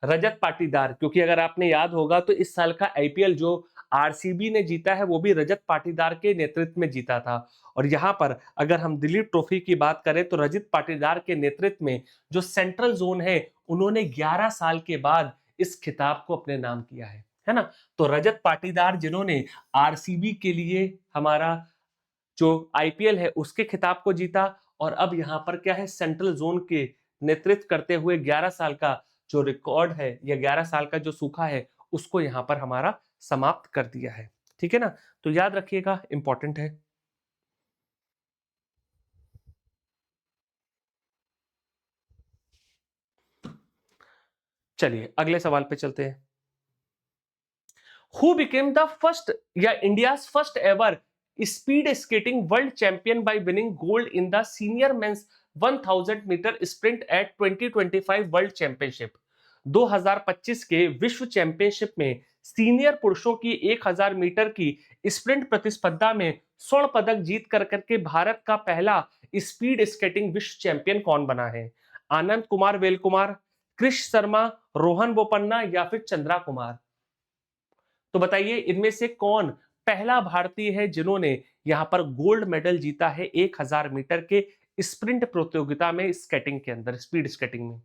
[SPEAKER 1] रजत पाटीदार। क्योंकि अगर आपने याद होगा तो इस साल का आईपीएल जो आरसीबी ने जीता है वो भी रजत पाटीदार के नेतृत्व में जीता था। और यहां पर अगर हम दिलीप ट्रॉफी की बात करें तो रजत पाटीदार के नेतृत्व में जो सेंट्रल जोन है उन्होंने 11 साल के बाद इस खिताब को अपने नाम किया है ना। तो रजत पाटीदार जिन्होंने आरसीबी के लिए हमारा जो आईपीएल है उसके खिताब को जीता, और अब यहां पर क्या है, सेंट्रल जोन के नेतृत्व करते हुए 11 साल का जो रिकॉर्ड है या 11 साल का जो सूखा है उसको यहां पर हमारा समाप्त कर दिया है, ठीक है ना। तो याद रखिएगा, इंपॉर्टेंट है। चलिए अगले सवाल पे चलते हैं। हु बिकेम द फर्स्ट या India's first ever speed skating world champion by winning gold in the senior men's 1000 metre sprint at 2025 world championship? 2025 के विश्व चैंपियनशिप में सीनियर पुरुषों की 1000 मीटर की स्प्रिंट प्रतिस्पर्धा में स्वर्ण पदक जीत कर करके भारत का पहला स्पीड स्केटिंग विश्व चैंपियन कौन बना है? आनंद कुमार वेल कुमार, कृष शर्मा, रोहन बोपन्ना या फिर चंद्रा कुमार? तो बताइए इनमें से कौन पहला भारतीय है जिन्होंने यहां पर गोल्ड मेडल जीता है 1000 मीटर के स्प्रिंट प्रतियोगिता में, स्केटिंग के अंदर, स्पीड स्केटिंग में?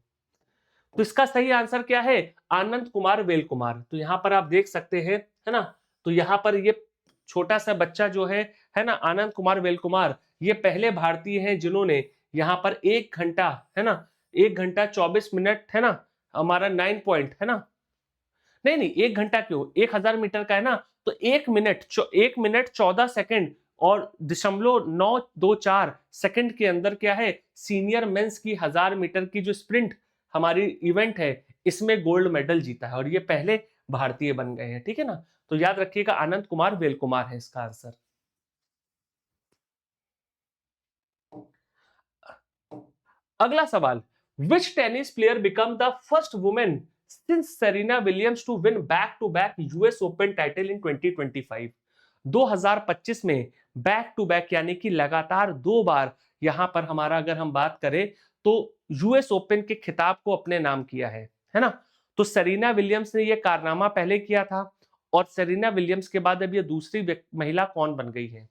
[SPEAKER 1] तो इसका सही आंसर क्या है? आनंद कुमार वेल कुमार। तो यहां पर आप देख सकते हैं, है ना। तो यहां पर ये छोटा सा बच्चा जो है ना, आनंद कुमार वेल कुमार, ये पहले भारतीय हैं जिन्होंने यहां पर 1 घंटा, है ना, 1 घंटा 24 मिनट, है ना, हमारा 9 पॉइंट, है ना, नहीं नहीं 1 घंटा क्यों, 1000 मीटर का है ना। तो 1 मिनट 14 सेकंड और 0.924 सेकंड के अंदर क्या है, सीनियर मेंस की 1000 मीटर की जो स्प्रिंट हमारी इवेंट है इसमें गोल्ड मेडल जीता है, और ये पहले भारतीय बन गए हैं, ठीक है ना। तो याद रखिएगा, आनंद कुमार वेल कुमार है इसका आंसर। अगला सवाल, which tennis player become the first women since Serena Williams to win back to back US Open title in 2025? 2025 में बैक टू बैक यानी कि लगातार 2 बार यहां पर हमारा अगर हम बात करें तो यूएस ओपन के खिताब को अपने नाम किया है ना। तो सेरेना विलियम्स ने यह कारनामा पहले किया था, और सेरेना विलियम्स के बाद अब ये दूसरी महिला कौन बन गई है?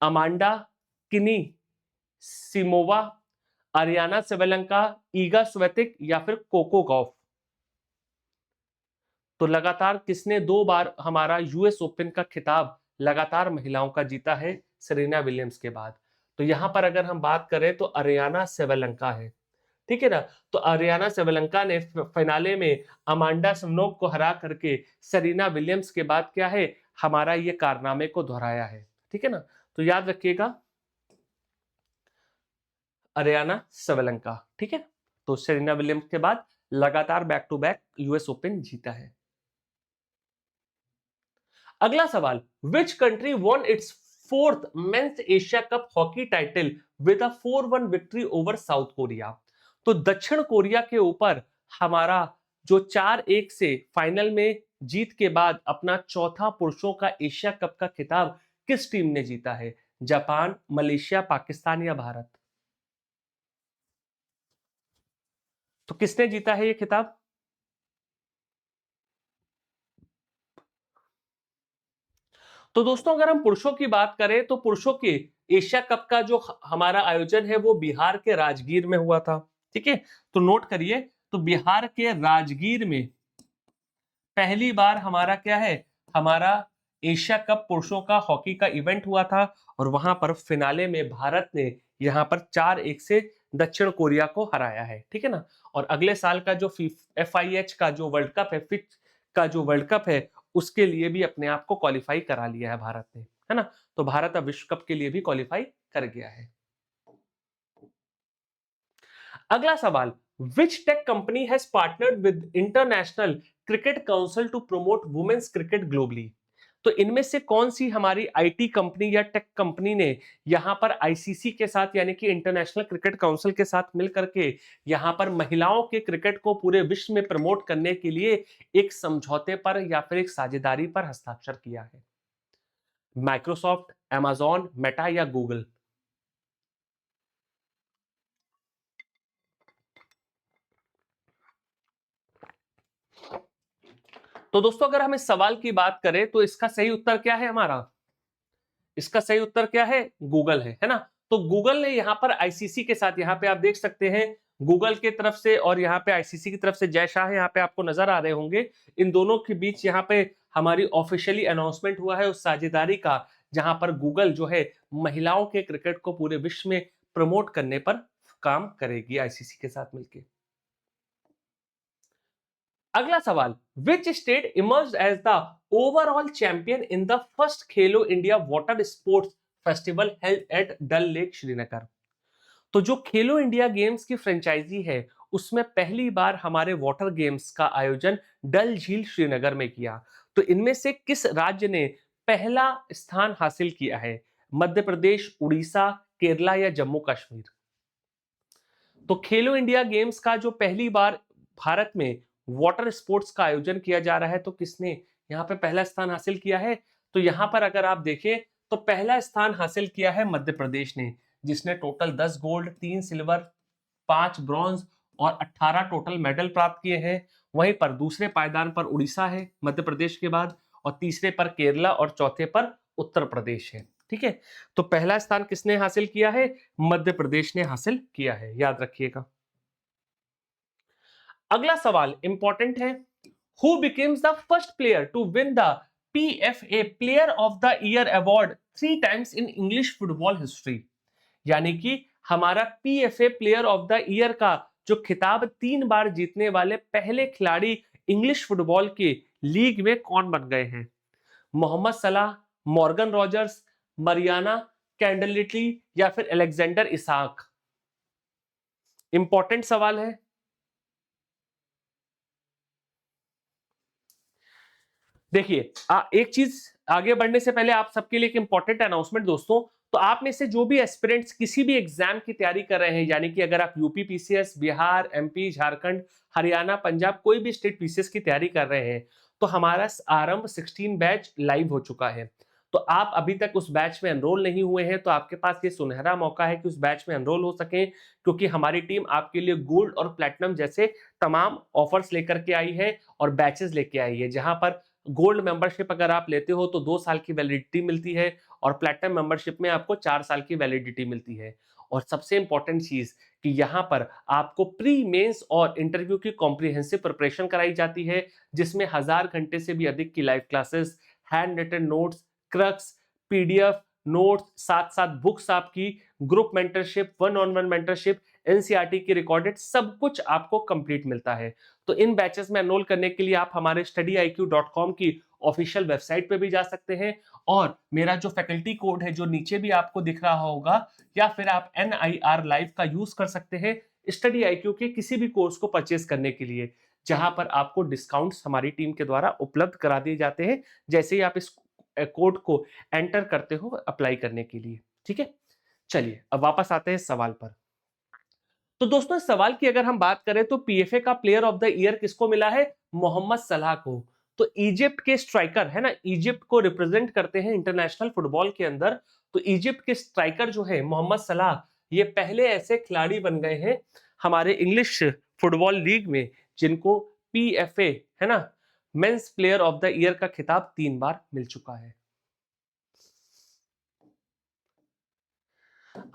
[SPEAKER 1] अमांडा किनी सिमोवा, अरियाना सेबेलेंका, ईगा स्वेतिक या फिर कोको गॉफ। तो लगातार किसने 2 बार हमारा यूएस ओपन का खिताब लगातार महिलाओं का जीता है सेरेना विलियम्स के बाद? तो यहां पर अगर हम बात करें तो अरियाना सेबेलेंका है, ठीक है ना। तो अरियाना सेबेलेंका ने फाइनाले में अमांडा स्टोनोक को हरा करके सेरेना विलियम्स के बाद क्या है, हमारा ये कारनामे को दोहराया है, ठीक है ना। तो याद रखिएगा अरियाना सेबेलेंका, ठीक है। तो सेरेना विलियम्स के बाद लगातार back to back US open जीता है। अगला सवाल, which country won its fourth men's Asia cup hockey title with a 4-1 victory over South Korea? तो दक्षिण कोरिया के ऊपर हमारा जो 4-1 से फाइनल में जीत के बाद अपना चौथा पुरुषों का एशिया कप का खिताब किस टीम ने जीता है? जापान, मलेशिया, पाकिस्तान या भारत? तो किसने जीता है ये खिताब? तो दोस्तों अगर हम पुरुषों की बात करें तो पुरुषों के एशिया कप का जो हमारा आयोजन है वो बिहार के राजगीर में हुआ था, ठीक है। तो नोट करिए, तो बिहार के राजगीर में पहली बार हमारा क्या है, हमारा एशिया कप पुरुषों का हॉकी का इवेंट हुआ था और वहां पर फिनाले में भारत ने यहां पर 4-1 से दक्षिण कोरिया को हराया है, ठीक है ना। और अगले साल का जो FIH का जो वर्ल्ड कप है, फिच का जो वर्ल्ड कप है, उसके लिए भी अपने आप को क्वालिफाई करा लिया है भारत ने, है ना। तो भारत अब विश्व कप के लिए भी क्वालिफाई कर गया है। अगला सवाल, which tech company has partnered with international cricket council to promote women's cricket globally? तो इनमें से कौन सी हमारी आईटी कंपनी या टेक कंपनी ने यहां पर आईसीसी के साथ यानी कि इंटरनेशनल क्रिकेट काउंसिल के साथ मिलकर के यहां पर महिलाओं के क्रिकेट को पूरे विश्व में प्रमोट करने के लिए एक समझौते पर या फिर एक साझेदारी पर हस्ताक्षर किया है? माइक्रोसॉफ्ट, अमेजॉन, मेटा या गूगल? तो दोस्तों अगर हम इस सवाल की बात करें तो इसका सही उत्तर क्या है हमारा? इसका सही उत्तर क्या है? गूगल है ना। तो गूगल ने यहां पर आईसीसी के साथ, यहां पे आप देख सकते हैं गूगल के तरफ से और यहां पे आईसीसी की तरफ से जय शाह यहां पे आपको नजर आ रहे होंगे। इन दोनों के बीच यहां पे हमारी ऑफिशियली अनाउंसमेंट हुआ है उस साझेदारी का, जहां पर गूगल जो है महिलाओं के क्रिकेट को पूरे विश्व में प्रमोट करने पर काम करेगी आईसीसी के साथ मिलकर। अगला सवाल, which state emerge as the overall champion in the first Khelo India water sports festival held at Dal lake Srinagar? तो जो खेलो इंडिया गेम्स की फ्रेंचाइजी है उसमें पहली बार हमारे वाटर गेम्स का आयोजन डल झील श्रीनगर में किया। तो इनमें से किस राज्य ने पहला स्थान हासिल किया है? मध्य प्रदेश, उड़ीसा, केरला या जम्मू कश्मीर? तो खेलो इंडिया गेम्स का जो पहली बार भारत में वाटर स्पोर्ट्स का आयोजन किया जा रहा है, तो किसने यहाँ पे पहला स्थान हासिल किया है? तो यहाँ पर अगर आप देखें तो पहला स्थान हासिल किया है मध्य प्रदेश ने, जिसने टोटल 10 गोल्ड, 3 सिल्वर, 5 ब्रॉन्ज और 18 टोटल मेडल प्राप्त किए हैं। वहीं पर दूसरे पायदान पर उड़ीसा है मध्य प्रदेश के बाद, और तीसरे पर केरला और चौथे पर उत्तर प्रदेश है, ठीक है। तो पहला स्थान किसने हासिल किया है? मध्य प्रदेश ने हासिल किया है, याद रखिएगा। अगला सवाल इंपॉर्टेंट है, who becomes the first player to win the PFA player of the year award 3 times in English football history? यानी कि हमारा PFA player of the year का जो खिताब 3 बार जीतने वाले पहले खिलाड़ी इंग्लिश फुटबॉल के लीग में कौन बन गए हैं? मोहम्मद सलाह, मॉर्गन रॉजर्स, मरियाना कैंडलिटी या फिर अलेक्जेंडर इसाक? इंपॉर्टेंट सवाल है। देखिए एक चीज आगे बढ़ने से पहले आप सबके लिए एक इंपॉर्टेंट अनाउंसमेंट दोस्तों, तो आप में से जो भी एस्पिरेंट्स किसी भी एग्जाम की तैयारी कर रहे हैं, यानी कि अगर आप UP PCS, Bihar, MP, Jharkhand, Haryana, Punjab, कोई भी स्टेट पीसीएस की तैयारी कर रहे हैं, तो हमारा आरंभ 16 बैच लाइव हो चुका है। तो आप अभी तक उस बैच में एनरोल नहीं हुए हैं तो आपके पास ये सुनहरा मौका है कि उस बैच में एनरोल हो सकें, क्योंकि हमारी टीम आपके लिए गोल्ड और प्लैटिनम जैसे तमाम ऑफर्स लेकर के आई है और बैचेस लेके आई है, जहां पर गोल्ड मेंबरशिप अगर आप लेते हो तो 2 साल की वैलिडिटी मिलती है और प्लैटिनम मेंबरशिप में आपको 4 साल की वैलिडिटी मिलती है। और सबसे इंपॉर्टेंट चीज कि यहाँ पर आपको प्री मेंस और इंटरव्यू की कॉम्प्रिहेंसिव प्रिपरेशन कराई जाती है, जिसमें 1000 घंटे से भी अधिक की live classes, handwritten notes, crux, PDF notes, साथ साथ बुक्स आपकी, group mentorship, one on one mentorship, NCERT की रिकॉर्डेड, सब कुछ आपको कंप्लीट मिलता है। तो इन बैचेस में एनरोल करने के लिए आप हमारे studiiq.com की ऑफिशियल वेबसाइट पे भी जा सकते हैं, और मेरा जो फैकल्टी कोड है जो नीचे भी आपको दिख रहा होगा, या फिर आप NIR लाइव का यूज कर सकते हैं स्टडी IQ के किसी भी कोर्स को परचेस करने के लिए, जहां पर आपको डिस्काउंट्स हमारी टीम के द्वारा उपलब्ध करा दिए जाते हैं जैसे ही आप इस कोड को एंटर करते हो अप्लाई करने के लिए। ठीक है, चलिए अब वापस आते हैं सवाल पर। तो दोस्तों इस सवाल की अगर हम बात करें तो पीएफए का प्लेयर ऑफ द ईयर किसको मिला है? मोहम्मद सलाह को। तो इजिप्ट के स्ट्राइकर है ना, इजिप्ट को रिप्रेजेंट करते हैं इंटरनेशनल फुटबॉल के अंदर। तो इजिप्ट के स्ट्राइकर जो है मोहम्मद सलाह, ये पहले ऐसे खिलाड़ी बन गए हैं हमारे इंग्लिश फुटबॉल लीग में जिनको पीएफए है ना men's player of the year का खिताब 3 बार मिल चुका है।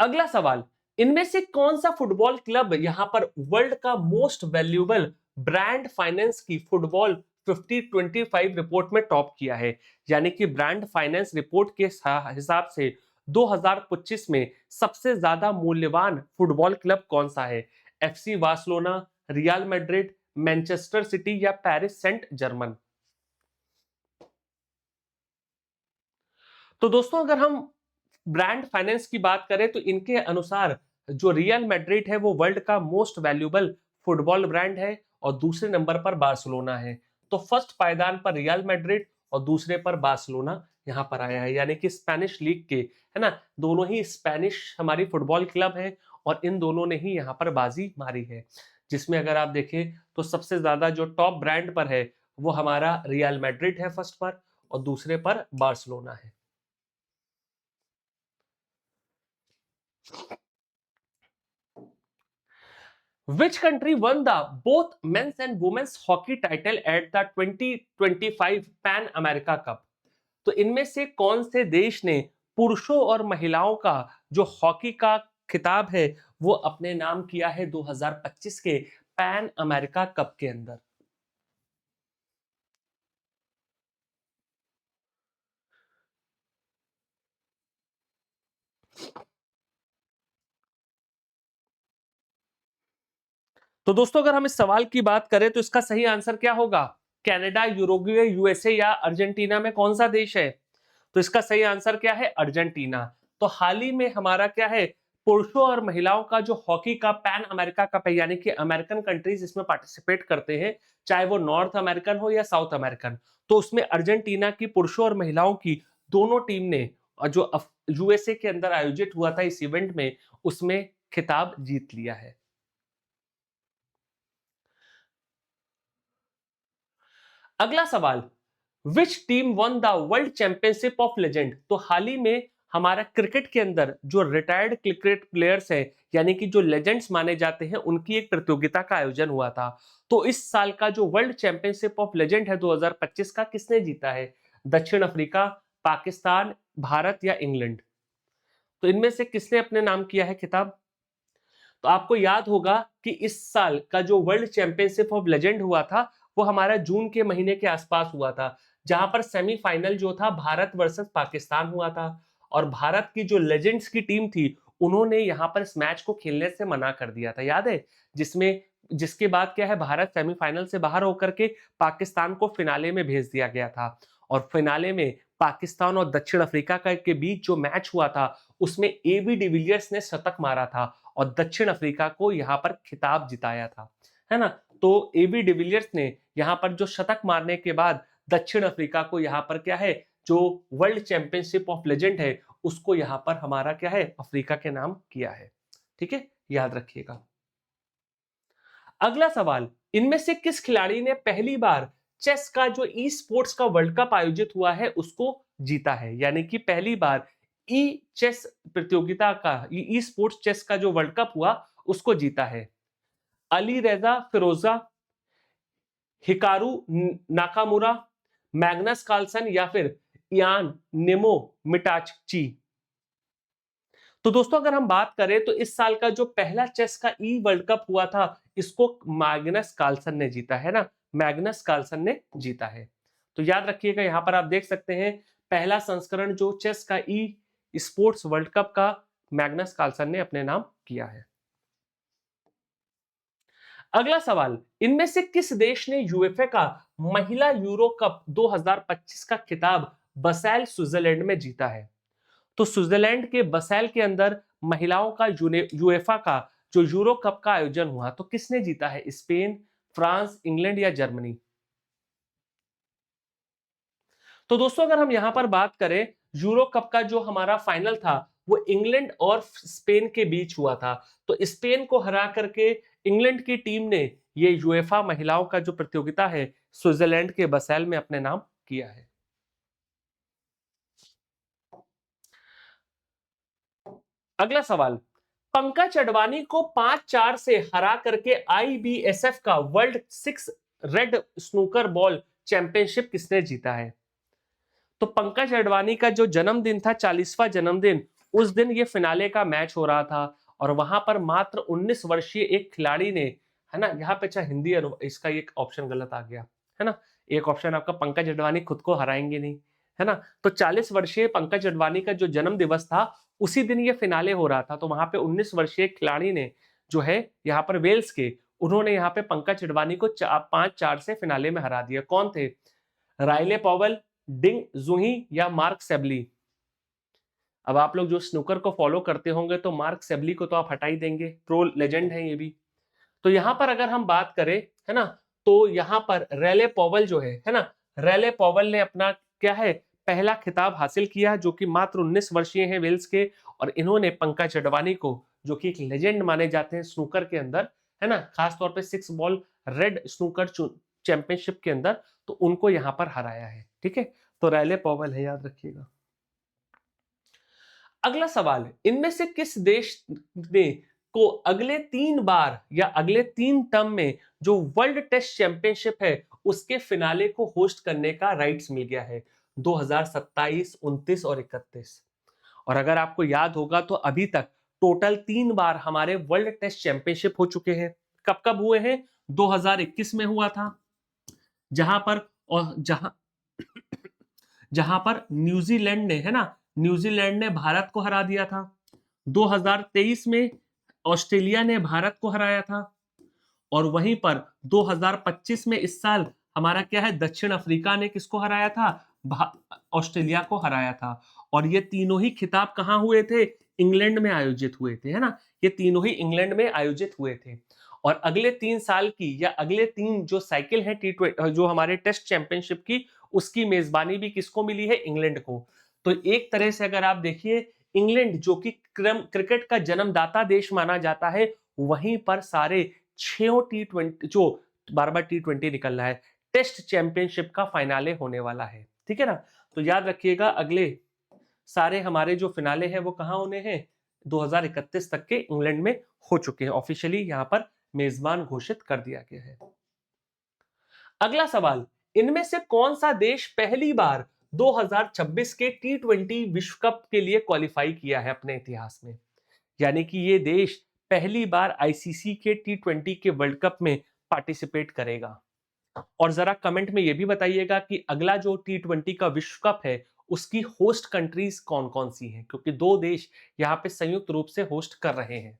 [SPEAKER 1] अगला सवाल, इनमें से कौन सा फुटबॉल क्लब यहां पर वर्ल्ड का मोस्ट वैल्यूएबल ब्रांड फाइनेंस की फुटबॉल 5025 रिपोर्ट में टॉप किया है? यानी कि ब्रांड फाइनेंस रिपोर्ट के हिसाब से 2025 में सबसे ज्यादा मूल्यवान फुटबॉल क्लब कौन सा है? FC Barcelona, real Madrid, Manchester city या पेरिस सेंट जर्मन? तो दोस्तों अगर हम ब्रांड फाइनेंस की बात करें तो इनके अनुसार जो रियल मैड्रिड है वो वर्ल्ड का मोस्ट वैल्यूएबल फुटबॉल ब्रांड है और दूसरे नंबर पर बार्सिलोना है। तो फर्स्ट पायदान पर रियल मैड्रिड और दूसरे पर बार्सिलोना यहाँ पर आया है, यानी कि स्पेनिश लीग के है ना, दोनों ही स्पेनिश हमारी फुटबॉल क्लब है और इन दोनों ने ही यहाँ पर बाजी मारी है। जिसमें अगर आप देखें तो सबसे ज्यादा जो टॉप ब्रांड पर है वो हमारा रियल मैड्रिड है फर्स्ट पर, और दूसरे पर बार्सिलोना है। Which country won the both men's and women's hockey title at the 2025 Pan America Cup? तो इनमें से कौन से देश ने पुरुषों और महिलाओं का जो हॉकी का खिताब है वो अपने नाम किया है 2025 के पैन अमेरिका कप के अंदर? तो दोस्तों अगर हम इस सवाल की बात करें तो इसका सही आंसर क्या होगा? कनाडा, यूरुग्वे, यूएसए या अर्जेंटीना में कौन सा देश है? तो इसका सही आंसर क्या है? अर्जेंटीना। तो हाल ही में हमारा क्या है, पुरुषों और महिलाओं का जो हॉकी का पैन अमेरिका कप है, यानी कि अमेरिकन कंट्रीज इसमें पार्टिसिपेट करते हैं, चाहे वो नॉर्थ अमेरिकन हो या साउथ अमेरिकन। तो उसमें अर्जेंटीना की पुरुषों और महिलाओं की दोनों टीम ने जो यूएसए के अंदर आयोजित हुआ था इस इवेंट में, उसमें खिताब जीत लिया है। अगला सवाल, which team won the world championship of legend? तो हाल ही में हमारा क्रिकेट के अंदर जो रिटायर्ड क्रिकेट प्लेयर्स हैं, यानी कि जो लेजेंड्स माने जाते हैं, उनकी एक प्रतियोगिता का आयोजन हुआ था। तो इस साल का जो वर्ल्ड चैंपियनशिप ऑफ लेजेंड है 2025 का, किसने जीता है? दक्षिण अफ्रीका, पाकिस्तान, भारत या इंग्लैंड? तो इनमें से किसने अपने नाम किया है खिताब? तो आपको याद होगा कि इस साल का जो वर्ल्ड चैंपियनशिप ऑफ लेजेंड हुआ था वो हमारा जून के महीने के आसपास हुआ था, जहां पर सेमीफाइनल जो था भारत वर्सेस पाकिस्तान हुआ था। और भारत की जो लेजेंड्स की टीम थी उन्होंने यहां पर इस मैच को खेलने से मना कर दिया था, याद है? जिसमें जिसके बाद क्या है, भारत सेमीफाइनल से बाहर होकर के पाकिस्तान को फिनाले में भेज दिया गया था। और फिनाले में पाकिस्तान और दक्षिण अफ्रीका के बीच जो मैच हुआ था उसमें एबी डिविलियर्स ने शतक मारा था और दक्षिण अफ्रीका को यहां पर खिताब जिताया था, है ना? तो एबी डिविलियर्स ने यहां पर जो शतक मारने के बाद दक्षिण अफ्रीका को यहां पर क्या है, जो वर्ल्ड चैंपियनशिप ऑफ लेजेंड है उसको यहां पर हमारा क्या है, अफ्रीका के नाम किया है। ठीक है, याद रखिएगा। अगला सवाल, इनमें से किस खिलाड़ी ने पहली बार चेस का जो ई स्पोर्ट्स का वर्ल्ड कप आयोजित हुआ है उसको जीता है? यानी कि पहली बार ई चेस प्रतियोगिता का, ई स्पोर्ट्स चेस का जो वर्ल्ड कप हुआ उसको जीता है। अली रेजा फिरोजा, हिकारू नाकामुरा, मैग्नस कार्लसन या फिर इयान नेमोमिटाची? तो दोस्तों अगर हम बात करें तो इस साल का जो पहला चेस का ई वर्ल्ड कप हुआ था, इसको मैग्नस कार्लसन ने जीता है ना, मैग्नस कार्लसन ने जीता है। तो याद रखिएगा, यहां पर आप देख सकते हैं पहला संस्करण जो चेस का ई स्पोर्ट्स वर्ल्ड कप का मैग्नस कार्लसन ने अपने नाम किया है। अगला सवाल, इनमें से किस देश ने यूएफए का महिला यूरो कप 2025 का खिताब बसेल स्विट्जरलैंड में जीता है? तो स्विट्जरलैंड के बसेल के अंदर महिलाओं का यूएफा का जो यूरो कप का आयोजन हुआ, तो किसने जीता है? स्पेन, फ्रांस, इंग्लैंड या जर्मनी? तो दोस्तों अगर हम यहां पर बात करें, यूरो कप का जो हमारा फाइनल था वो इंग्लैंड और स्पेन के बीच हुआ था। तो स्पेन को हरा करके इंग्लैंड की टीम ने ये यूएफा महिलाओं का जो प्रतियोगिता है स्विट्जरलैंड के बसेल में अपने नाम किया है। अगला सवाल, पंकज अडवाणी को 5-4 से हरा करके आईबीएसएफ का world 6 red snooker ball championship किसने जीता है? तो पंकज अडवाणी का जो जन्मदिन था, 40वां जन्मदिन, उस दिन ये फिनाले का मैच हो रहा था और वहां पर मात्र 19 वर्षीय एक खिलाड़ी ने, है ना, यहाँ पे अच्छा हिंदी इसका एक ऑप्शन गलत आ गया, है ना, एक ऑप्शन आपका पंकज अडवाणी खुद को हराएंगे नहीं, है ना। तो 40 वर्षीय पंकज अडवाणी का जो जन्म दिवस था उसी दिन ये फिनाले हो रहा था, तो वहां पे 19 वर्षीय खिलाड़ी ने जो है यहाँ पर वेल्स के, उन्होंने यहाँ पे पंकज अडवाणी को 5-4 से फिनाले में हरा दिया। कौन थे? राइले पॉवल, डिंग जुही या मार्क सेबली? अब आप लोग जो स्नूकर को फॉलो करते होंगे तो मार्क सेबली को तो आप हटा ही देंगे, प्रो लेजेंड है ये भी। तो यहां पर अगर हम बात करें, है ना, तो यहां पर रेले पॉवल जो है ना, रेले पॉवल ने अपना क्या है पहला खिताब हासिल किया, जो कि मात्र 19 वर्षीय हैं वेल्स के, और इन्होंने पंकज अडवाणी को, जो कि एक लेजेंड माने जाते हैं स्नूकर के अंदर, है ना, खासतौर पे 6 बॉल रेड स्नूकर चैंपियनशिप के अंदर, तो उनको यहां पर हराया है। ठीक है, तो रेले पॉवल है, याद रखिएगा। अगला सवाल है, इनमें से किस देश ने को अगले 3 बार या अगले 3 टर्म में जो वर्ल्ड टेस्ट चैंपियनशिप है उसके फिनाले को होस्ट करने का राइट्स मिल गया है? 2027, 29 और 31। और अगर आपको याद होगा तो अभी तक टोटल 3 बार हमारे वर्ल्ड टेस्ट चैंपियनशिप हो चुके हैं। कब कब हुए हैं? 2021 में हुआ था, जहां पर और जहां पर न्यूजीलैंड ने, है ना, न्यूजीलैंड ने भारत को हरा दिया था। 2023 में ऑस्ट्रेलिया ने भारत को हराया था, और वहीं पर 2025 में इस साल हमारा क्या है, दक्षिण अफ्रीका ने किसको हराया था? ऑस्ट्रेलिया को हराया था। और ये तीनों ही खिताब कहां हुए थे? इंग्लैंड में आयोजित हुए थे, है ना, ये तीनों ही इंग्लैंड में आयोजित हुए थे। और अगले 3 साल की या अगले 3 जो साइकिल है जो हमारे टेस्ट चैंपियनशिप की, उसकी मेजबानी भी किसको मिली है? इंग्लैंड को। तो एक तरह से अगर आप देखिए, इंग्लैंड जो कि क्रिकेट का जन्मदाता देश माना जाता है, वहीं पर सारे 6 टी20 जो बार-बार टी20 निकल रहा है, टेस्ट चैंपियनशिप का फाइनाले होने वाला है। ठीक है ना? तो याद रखिएगा, अगले सारे हमारे जो फिनाले हैं वो कहां होने हैं? 2031 तक के इंग्लैंड में हो चुके हैं, ऑफिशियली यहां पर मेजबान घोषित कर दिया गया है। अगला सवाल, इनमें से कौन सा देश पहली बार 2026 के टी20 विश्व कप के लिए क्वालिफाई किया है अपने इतिहास में? यानी कि ये देश पहली बार आईसीसी के टी20 के वर्ल्ड कप में पार्टिसिपेट करेगा। और जरा कमेंट में ये भी बताइएगा कि अगला जो टी20 का विश्व कप है उसकी होस्ट कंट्रीज कौन कौन सी हैं, क्योंकि 2 देश यहां पे संयुक्त रूप से होस्ट कर रहे हैं।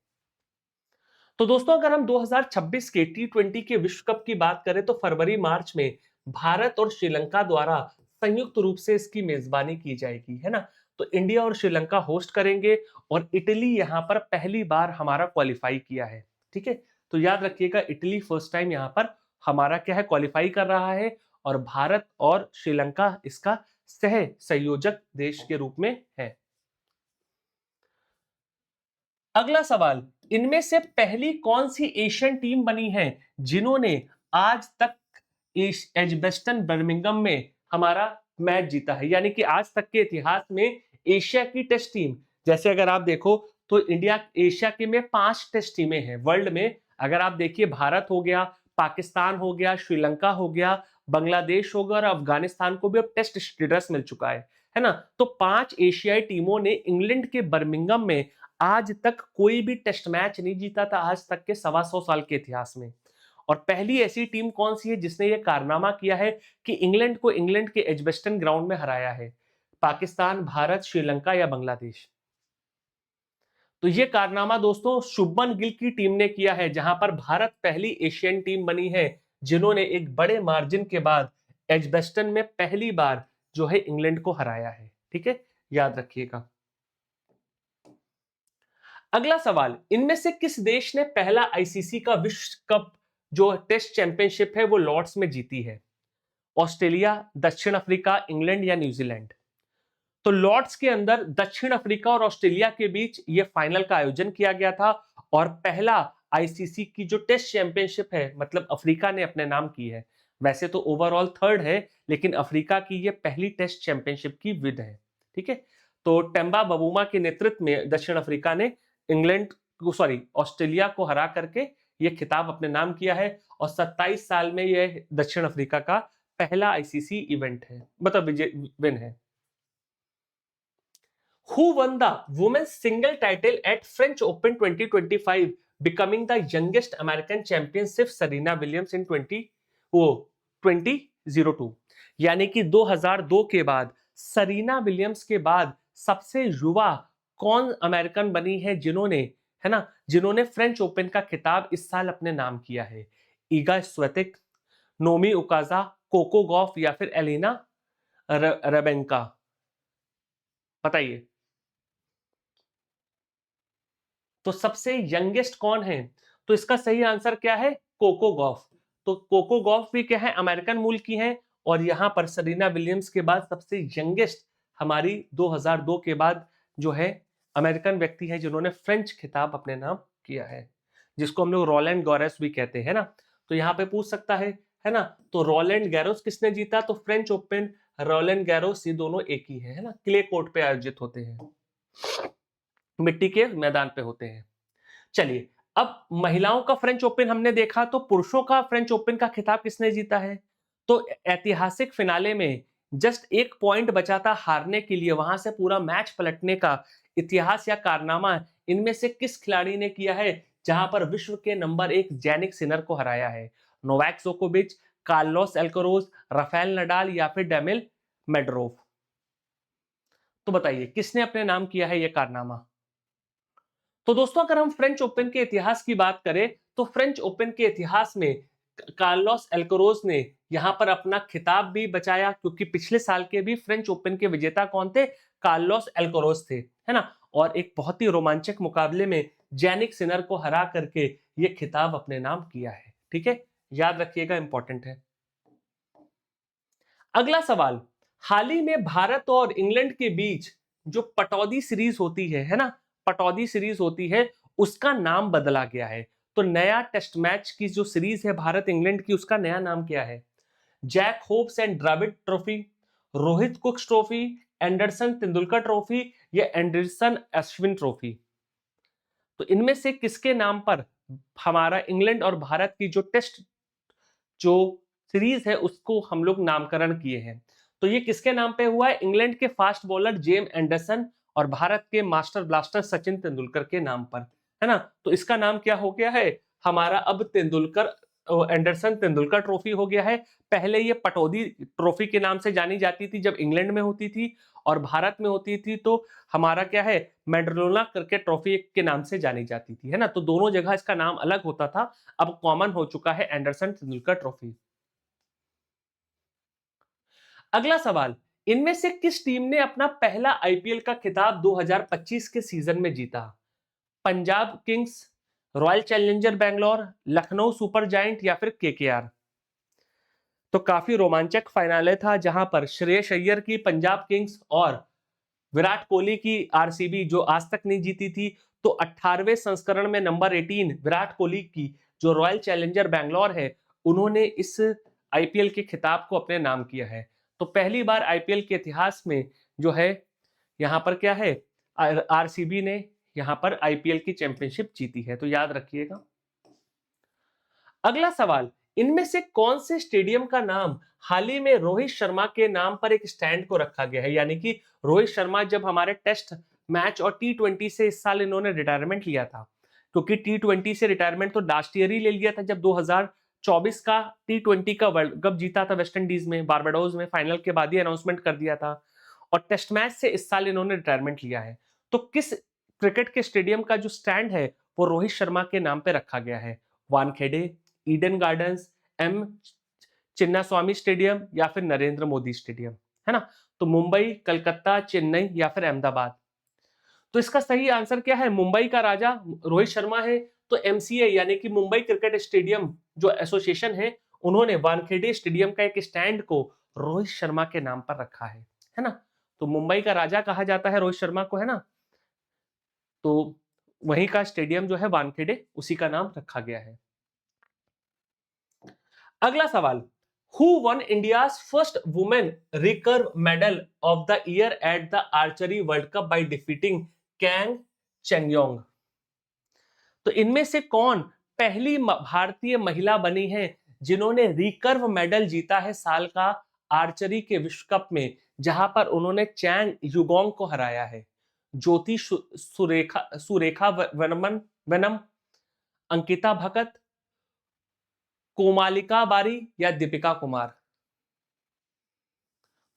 [SPEAKER 1] तो दोस्तों अगर हम 2026 के टी20 के विश्व कप की बात करें तो फरवरी मार्च में भारत और श्रीलंका द्वारा संयुक्त रूप से इसकी मेजबानी की जाएगी, है ना। तो इंडिया और श्रीलंका होस्ट करेंगे, और इटली यहां पर पहली बार हमारा क्वालिफाई किया है। ठीक है, तो याद रखिएगा, इटली फर्स्ट टाइम यहां पर हमारा क्या है, क्वालिफाई कर रहा है, और भारत और श्रीलंका इसका सह संयोजक देश के रूप में है। अगला सवाल, इनमें से पहली कौन सी एशियन टीम बनी है जिन्होंने आज तक एजबेस्टन बर्मिंघम में हमारा मैच जीता है? यानी कि आज तक के इतिहास में एशिया की टेस्ट टीम, जैसे अगर आप देखो तो इंडिया एशिया के में 5 टेस्ट टीमें हैं वर्ल्ड में। अगर आप देखिए, भारत हो गया, पाकिस्तान हो गया, श्रीलंका हो गया, बांग्लादेश होगा और अफगानिस्तान को भी अब टेस्ट स्टेटस मिल चुका है ना। तो 5 एशियाई टीमों ने इंग्लैंड के बर्मिंघम में आज तक कोई भी टेस्ट मैच नहीं जीता था, आज तक के 125 साल के इतिहास में। और पहली ऐसी टीम कौन सी है जिसने ये कारनामा किया है कि इंग्लैंड को इंग्लैंड के एजबेस्टन ग्राउंड में हराया है? पाकिस्तान, भारत, श्रीलंका या बांग्लादेश? तो ये कारनामा दोस्तों शुभमन गिल की टीम ने किया है, जहां पर भारत पहली एशियन टीम बनी है जिन्होंने एक बड़े मार्जिन के बाद एजबेस्टन में पहली बार जो है इंग्लैंड को हराया है। ठीक है, याद रखिएगा। अगला सवाल, इनमें से किस देश ने पहला आईसीसी का विश्व कप जो टेस्ट चैंपियनशिप है वो लॉर्ड्स में जीती है? ऑस्ट्रेलिया, दक्षिण अफ्रीका, इंग्लैंड या न्यूजीलैंड? तो लॉर्ड्स के अंदर दक्षिण अफ्रीका और ऑस्ट्रेलिया के बीच ये फाइनल का आयोजन किया गया था और पहला आईसीसी की जो टेस्ट चैंपियनशिप है मतलब अफ्रीका ने अपने नाम की है। वैसे तो ओवरऑल थर्ड है, लेकिन अफ्रीका की ये पहली टेस्ट चैंपियनशिप की विद है। ठीक है, तो टेम्बा बबूमा के नेतृत्व में दक्षिण अफ्रीका ने इंग्लैंड को ऑस्ट्रेलिया को हरा करके ये खिताब अपने नाम किया है और 27 साल में यह दक्षिण अफ्रीका का पहला आईसीसी इवेंट है, मतलब विजय विन है। Who won the women's single title at French Open 2025, becoming the youngest American championship Serena Williams in 2002? यानी कि 2002 के बाद सरीना विलियम्स के बाद सबसे युवा कौन अमेरिकन बनी है जिन्होंने, है ना, जिन्होंने फ्रेंच ओपन का खिताब इस साल अपने नाम किया है? ईगा स्वेतिक, नोमी ओकाजा, कोको गॉफ या फिर एलिना रबेंका? बताइए। तो सबसे यंगेस्ट कौन है? तो इसका सही आंसर क्या है? Coco Gauff. तो कोको गॉफ भी क्या है, अमेरिकन मूल की हैं और यहां पर सरीना विलियम्स के बाद सबसे यंगेस्ट हमारी 2002 के बाद जो है अमेरिकन व्यक्ति है जिन्होंने फ्रेंच खिताब अपने नाम किया है, जिसको हम लोग रोलैंड गैरोस भी कहते हैं ना। तो यहाँ पे पूछ सकता है ना। तो रोलैंड गैरोस किसने जीता? तो फ्रेंच ओपन, रोलैंड गैरोस, ये दोनों एक ही है ना, क्ले कोर्ट पे आयोजित होते हैं, मिट्टी के मैदान पे होते हैं। चलिए, अब महिलाओं का फ्रेंच ओपन हमने देखा, तो पुरुषों का फ्रेंच ओपन का खिताब किसने जीता है? तो ऐतिहासिक फिनाले में जस्ट एक पॉइंट बचा था हारने के लिए, वहां से पूरा मैच पलटने का इतिहास या कारनामा इनमें से किस खिलाड़ी ने किया है जहां पर विश्व के नंबर 1 जैनिक सिनर को हराया है? नोवाक जोकोविच, कार्लोस अल्काराज, राफेल नडाल या फिर डेनिल मेडवेडेव? तो बताइए किसने अपने नाम किया है यह कारनामा? तो दोस्तों अगर हम फ्रेंच ओपन के इतिहास की बात करें तो फ्रेंच ओपन के इतिहास में कार्लोस अल्काराज ने यहां पर अपना खिताब भी बचाया, क्योंकि पिछले साल के भी फ्रेंच ओपन के विजेता कौन थे? कार्लोस अल्काराज थे, है ना। और एक बहुत ही रोमांचक मुकाबले में जैनिक सिनर को हरा करके ये खिताब अपने नाम किया है। ठीक है, याद रखिएगा, इंपॉर्टेंट है। अगला सवाल, हाल ही में भारत और इंग्लैंड के बीच जो पटौदी सीरीज होती है ना, पटौदी सीरीज होती है, उसका नाम बदला गया है। तो नया टेस्ट मैच की जो सीरीज है भारत इंग्लैंड की, उसका नया नाम क्या है? Jack Hobbs and Dravid trophy, Rohit Cook's trophy, Anderson Tendulkar trophy या एंडरसन अश्विन ट्रॉफी? तो इनमें से किसके नाम पर हमारा इंग्लैंड और भारत की जो टेस्ट जो सीरीज है उसको हम लोग नामकरण किए हैं? तो ये किसके नाम पे हुआ है? इंग्लैंड के फास्ट बॉलर जेम एंडरसन और भारत के मास्टर ब्लास्टर सचिन तेंदुलकर के नाम पर, है ना। तो इसका नाम क्या हो गया है हमारा? अब तेंदुलकर एंडरसन तेंदुलकर ट्रॉफी हो गया है। पहले ये पटौदी ट्रॉफी के नाम से जानी जाती थी जब इंग्लैंड में होती थी, और भारत में होती थी तो हमारा क्या है, मैंड्रोला करके ट्रॉफी के नाम से जानी जाती थी, है ना। तो दोनों जगह इसका नाम अलग होता था, अब कॉमन हो चुका है एंडरसन तेंदुलकर ट्रॉफी। अगला सवाल, इनमें से किस टीम ने अपना पहला आईपीएल का खिताब 2025 के सीजन में जीता? Punjab Kings, royal challenger Bangalore, Lucknow super giant या फिर केकेआर? तो काफी रोमांचक फाइनल था जहां पर श्रेयस अय्यर की पंजाब किंग्स और विराट कोहली की आरसीबी जो आज तक नहीं जीती थी, तो 18वें संस्करण में नंबर 18 विराट कोहली की जो रॉयल चैलेंजर बैंगलोर है, उन्होंने इस आईपीएल के खिताब को अपने नाम किया है। तो पहली बार आईपीएल के इतिहास में जो है यहाँ पर क्या है, आरसीबी ने यहाँ पर आईपीएल की चैंपियनशिप जीती है, तो याद रखिएगा। अगला सवाल, इनमें से कौन से स्टेडियम का नाम हाल ही में रोहित शर्मा के नाम पर एक स्टैंड को रखा गया है? यानी कि रोहित शर्मा जब हमारे टेस्ट मैच और टी20 से इस साल इन्होंने रिटायरमेंट लिया था, क्योंकि टी20 से रिटायरमेंट तो लास्ट ईयर ही ले लिया था जब 2024 का टी20 का वर्ल्ड कप जीता था वेस्ट इंडीज में, बारबाडोस में, फाइनल के बाद ही अनाउंसमेंट कर दिया था। और टेस्ट मैच से इस साल इन्होंने रिटायरमेंट लिया है। तो किस क्रिकेट के स्टेडियम का जो स्टैंड है वो रोहित शर्मा के नाम पे रखा गया है? Wankhede, Eden Gardens, M Chinnaswamy stadium या फिर नरेंद्र मोदी स्टेडियम, है ना? तो मुंबई, कलकत्ता, चेन्नई या फिर अहमदाबाद। तो इसका सही आंसर क्या है? मुंबई का राजा रोहित शर्मा है, तो एमसीए यानी कि मुंबई क्रिकेट स्टेडियम जो एसोसिएशन है, उन्होंने वानखेड़े स्टेडियम का एक स्टैंड को रोहित शर्मा के नाम पर रखा है ना? तो मुंबई का राजा कहा जाता है रोहित शर्मा को, है ना? तो वहीं का स्टेडियम जो है वानखेड़े, उसी का नाम रखा गया है। अगला सवाल, who won India's first women recurve medal of the year at the archery world cup by defeating Kang Chengyong? तो इनमें से कौन पहली भारतीय महिला बनी है जिन्होंने रिकर्व मेडल जीता है साल का आर्चरी के विश्व कप में, जहां पर उन्होंने चैंग युगोंग को हराया है? ज्योति सुरेखा वेनम, अंकिता भगत, कोमालिका बारी या दीपिका कुमार?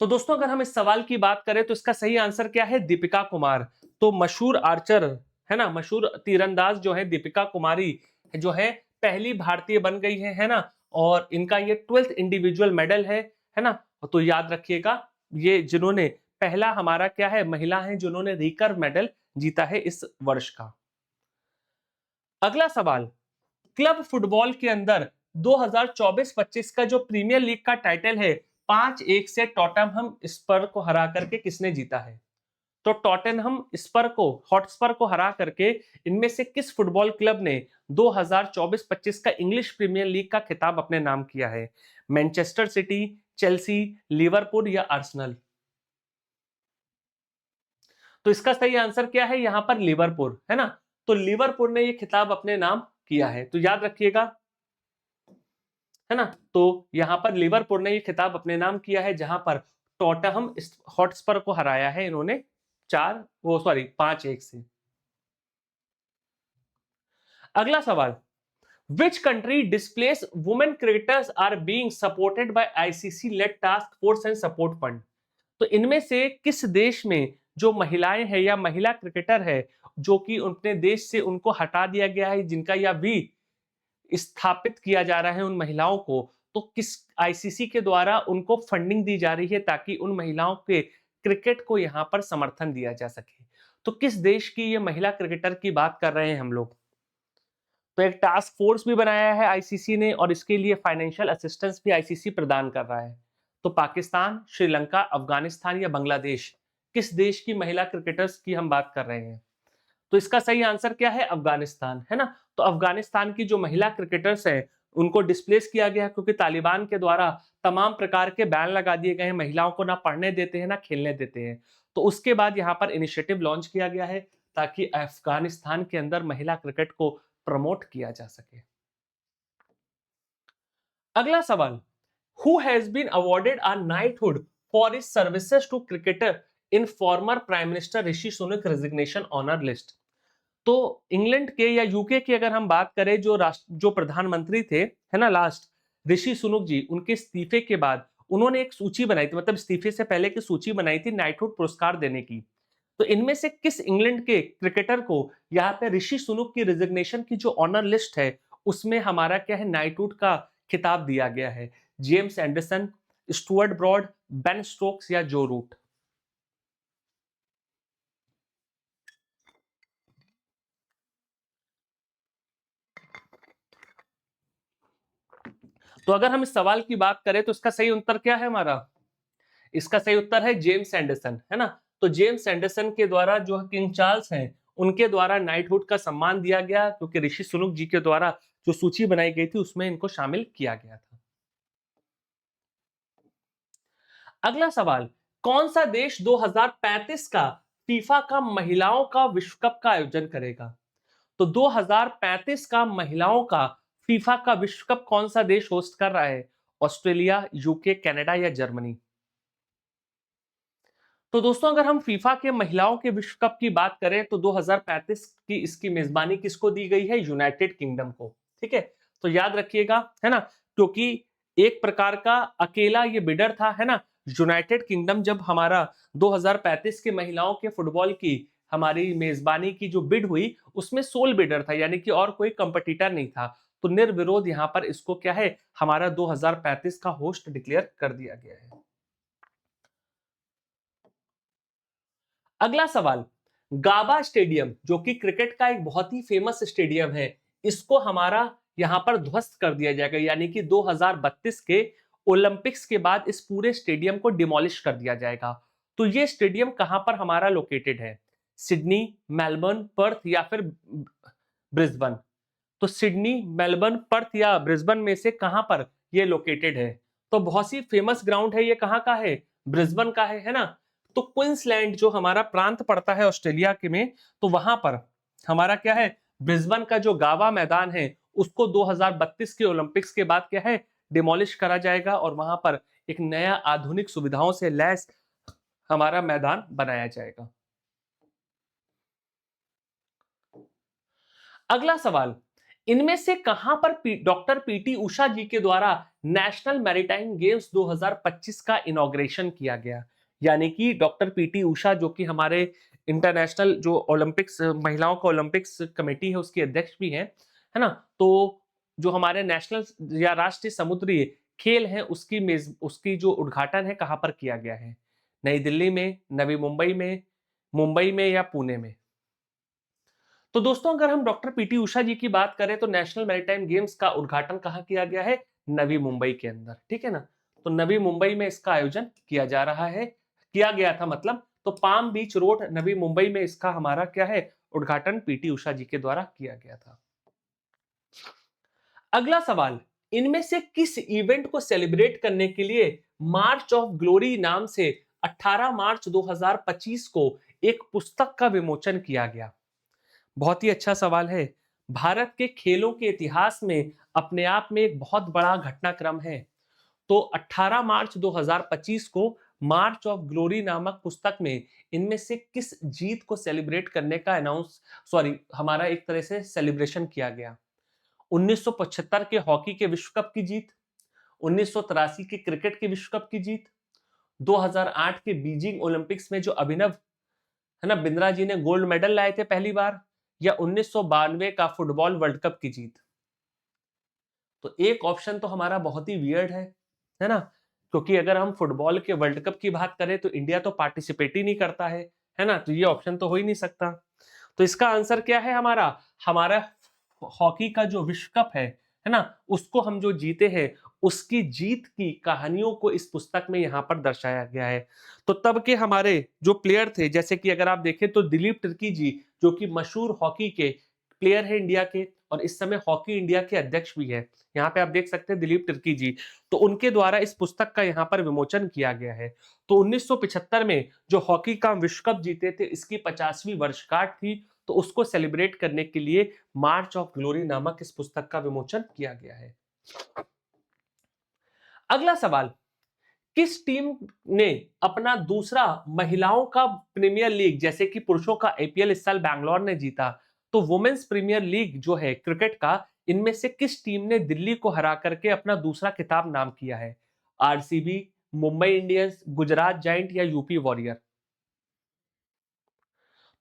[SPEAKER 1] तो दोस्तों अगर हम इस सवाल की बात करें तो इसका सही आंसर क्या है? दीपिका कुमार। तो मशहूर आर्चर, है ना, मशहूर तीरंदाज जो है दीपिका कुमारी जो है पहली भारतीय बन गई है ना? और इनका ये 12th इंडिविजुअल मेडल है ना? तो याद रखिएगा, ये जिन्होंने पहला हमारा क्या है, महिला है जिन्होंने रिकर्व मेडल जीता है इस वर्ष का। अगला सवाल, क्लब फुटबॉल के अंदर 2024-25 का जो प्रीमियर लीग का टाइटल है 5-1 से टॉटनहम स्पर को हरा करके किसने जीता है? तो टॉटनहम स्पर को, हॉटस्पर को हरा करके इनमें से किस फुटबॉल क्लब ने 2024-25 का इंग्लिश प्रीमियर लीग का खिताब अपने नाम किया है? मैनचेस्टर सिटी, चेल्सी, लिवरपूल या आर्सेनल? तो इसका सही आंसर क्या है यहां पर? लिवरपूल, है ना? तो लिवरपूल ने यह खिताब अपने नाम किया है, तो याद रखिएगा, है ना? तो यहां पर लिवरपूल ने ये खिताब अपने नाम किया है, जहां पर टॉटनहम हॉटस्पर को हराया है इन्होंने 5-1 से। अगला सवाल, which country displaced women cricketers are being supported by ICC led task force and support fund? तो इनमें से किस देश में जो महिलाएं हैं या महिला क्रिकेटर है जो कि अपने देश से उनको हटा दिया गया है, जिनका या भी स्थापित किया जा रहा है उन महिलाओं को, तो किस आईसीसी के द्वारा उनको फंडिंग दी जा रही है ताकि उन महिलाओं के क्रिकेट को यहां पर समर्थन दिया जा सके? तो किस देश की ये महिला क्रिकेटर की बात कर रहे हैं हम लोग? तो एक टास्क फोर्स भी बनाया है आईसीसी ने और इसके लिए फाइनेंशियल असिस्टेंस भी आईसीसी प्रदान कर रहा है। तो पाकिस्तान, श्रीलंका, अफगानिस्तान या बांग्लादेश, किस देश की महिला क्रिकेटर्स की हम बात कर रहे हैं? तो इसका सही आंसर क्या है? अफगानिस्तान, है ना? तो अफगानिस्तान की जो महिला क्रिकेटर्स हैं उनको डिस्प्लेस किया गया है क्योंकि तालिबान के द्वारा तमाम प्रकार के बैन लगा दिए गए हैं, महिलाओं को ना पढ़ने देते हैं ना खेलने देते हैं। तो उसके बाद यहाँ पर इनिशिएटिव लॉन्च किया गया है ताकि अफगानिस्तान के अंदर महिला क्रिकेट को प्रमोट किया जा सके। अगला सवाल, who has been awarded a knighthood for his services to cricketer in former prime minister Rishi Sunak resignation honour list? तो इंग्लैंड के या यूके की अगर हम बात करें, जो प्रधानमंत्री थे, है ना, लास्ट ऋषि सुनक जी, उनके इस्तीफे के बाद उन्होंने एक सूची बनाई थी, मतलब इस्तीफे से पहले की सूची बनाई थी नाइटहुड पुरस्कार देने की। तो इनमें से किस इंग्लैंड के क्रिकेटर को यहाँ पे ऋषि सुनक की रिजिग्नेशन की जो ऑनर लिस्ट है उसमें हमारा क्या है, नाइटहुड का खिताब दिया गया है? James Anderson, Stuart Broad, Ben Stokes या जो रूट? तो अगर हम इस सवाल की बात करें तो इसका सही उत्तर क्या है हमारा? इसका सही उत्तर है जेम्स एंडरसन, है ना? तो जेम्स एंडरसन के द्वारा जो किंग चार्ल्स हैं उनके द्वारा नाइटहुड का सम्मान दिया गया क्योंकि ऋषि सुनक जी के द्वारा जो सूची बनाई गई थी उसमें इनको शामिल किया गया था। अगला सवाल, कौन सा देश 2035 का फीफा का महिलाओं का विश्व कप का आयोजन करेगा? तो 2035 का महिलाओं का फीफा का विश्व कप कौन सा देश होस्ट कर रहा है? ऑस्ट्रेलिया, यूके, कनाडा या जर्मनी? तो दोस्तों अगर हम फीफा के महिलाओं के विश्व कप की बात करें तो 2035 की इसकी मेजबानी किसको दी गई है? यूनाइटेड किंगडम को। ठीक है, तो याद रखिएगा, है ना, क्योंकि एक प्रकार का अकेला ये बिडर था, है ना। यूनाइटेड किंगडम जब हमारा 2035 के महिलाओं के फुटबॉल की हमारी मेजबानी की जो बिड हुई उसमें सोल बिडर था, यानी कि और कोई कंपटीटर नहीं था। तो निर्विरोध यहाँ पर इसको क्या है, हमारा 2035 का होस्ट डिक्लेयर कर दिया गया है। अगला सवाल, गाबा स्टेडियम जो कि क्रिकेट का एक बहुत ही फेमस स्टेडियम है, इसको हमारा यहां पर ध्वस्त कर दिया जाएगा, यानी कि 2032 के ओलंपिक्स के बाद इस पूरे स्टेडियम को डिमोलिश कर दिया जाएगा। तो ये स्टेडियम कहां पर हमारा लोकेटेड है? सिडनी, मेलबर्न, पर्थ या फिर ब्रिस्बन? तो सिडनी, मेलबर्न, पर्थ या ब्रिस्बन में से कहां पर ये लोकेटेड है? तो बहुत सी फेमस ग्राउंड है, ये कहां का है? ब्रिस्बन का है ना। तो क्वींसलैंड जो हमारा प्रांत पड़ता है ऑस्ट्रेलिया के में, तो वहां पर हमारा क्या है, ब्रिस्बन का जो गावा मैदान है उसको 2032 के ओलंपिक्स के बाद क्या है, डिमोलिश करा जाएगा और वहां पर एक नया आधुनिक सुविधाओं से लैस हमारा मैदान बनाया जाएगा। अगला सवाल, इनमें से कहां पर डॉक्टर पीटी उषा जी के द्वारा नेशनल मैरीटाइम गेम्स 2025 का इनॉग्रेशन किया गया? यानी कि डॉक्टर पीटी उषा जो कि हमारे इंटरनेशनल जो ओलंपिक्स महिलाओं का ओलंपिक्स कमेटी है उसकी अध्यक्ष भी है ना। तो जो हमारे नेशनल या राष्ट्रीय समुद्री खेल है उसकी जो उद्घाटन है कहां पर किया गया है? नई दिल्ली में, नवी मुंबई में या पुणे में? तो दोस्तों अगर हम डॉक्टर पीटी उषा जी की बात करें तो नेशनल मैरीटाइम गेम्स का उद्घाटन कहाँ किया गया है? नवी मुंबई के अंदर, ठीक है ना। तो नवी मुंबई में इसका आयोजन किया जा रहा है, किया गया था मतलब। तो पाम बीच रोड नवी मुंबई में इसका हमारा क्या है, उद्घाटन पीटी उषा जी के द्वारा किया गया था। अगला सवाल, इनमें से किस इवेंट को सेलिब्रेट करने के लिए मार्च ऑफ ग्लोरी नाम से 18 मार्च 2025 को एक पुस्तक का विमोचन किया गया? बहुत ही अच्छा सवाल है। भारत के खेलों के इतिहास में अपने आप में एक बहुत बड़ा घटनाक्रम है। तो 18 मार्च 2025 को मार्च ऑफ ग्लोरी नामक पुस्तक में इनमें से किस जीत को सेलिब्रेट करने का हमारा एक तरह से सेलिब्रेशन किया गया? 1975 के हॉकी के विश्व कप की जीत, 1983 के क्रिकेट के विश्व कप की जीत, 2008 के बीजिंग ओलंपिक्स में जो अभिनव है ना बिंद्रा जी ने गोल्ड मेडल लाए थे पहली बार, या 1992 का फुटबॉल वर्ल्ड कप की जीत? तो एक ऑप्शन तो हमारा बहुत ही वियर्ड है ना, क्योंकि अगर हम फुटबॉल के वर्ल्ड कप की बात करें तो इंडिया तो पार्टिसिपेट ही नहीं करता है ना, तो ये ऑप्शन तो हो ही नहीं सकता। तो इसका आंसर क्या है हमारा? हमारा हॉकी का जो विश्व कप है ना, उसको हम जो जीते हैं उसकी जीत की कहानियों को इस पुस्तक में यहाँ पर दर्शाया गया है। तो तब के हमारे जो प्लेयर थे, जैसे कि अगर आप देखें तो दिलीप तिर्की जी जो कि मशहूर हॉकी के प्लेयर है इंडिया के और इस समय हॉकी इंडिया के अध्यक्ष भी है, यहाँ पे आप देख सकते हैं दिलीप तिर्की जी। तो उनके द्वारा इस पुस्तक का यहाँ पर विमोचन किया गया है। तो 1975 में जो हॉकी का विश्व कप जीते थे इसकी 50वीं वर्षगांठ थी, तो उसको सेलिब्रेट करने के लिए मार्च ऑफ ग्लोरी नामक इस पुस्तक का विमोचन किया गया है। अगला सवाल, किस टीम ने अपना दूसरा महिलाओं का प्रीमियर लीग, जैसे कि पुरुषों का आईपीएल इस साल बैंगलोर ने जीता, तो वुमेन्स प्रीमियर लीग जो है क्रिकेट का, इनमें से किस टीम ने दिल्ली को हरा करके अपना दूसरा खिताब नाम किया है? RCB, Mumbai Indians, Gujarat giant या यूपी वॉरियर?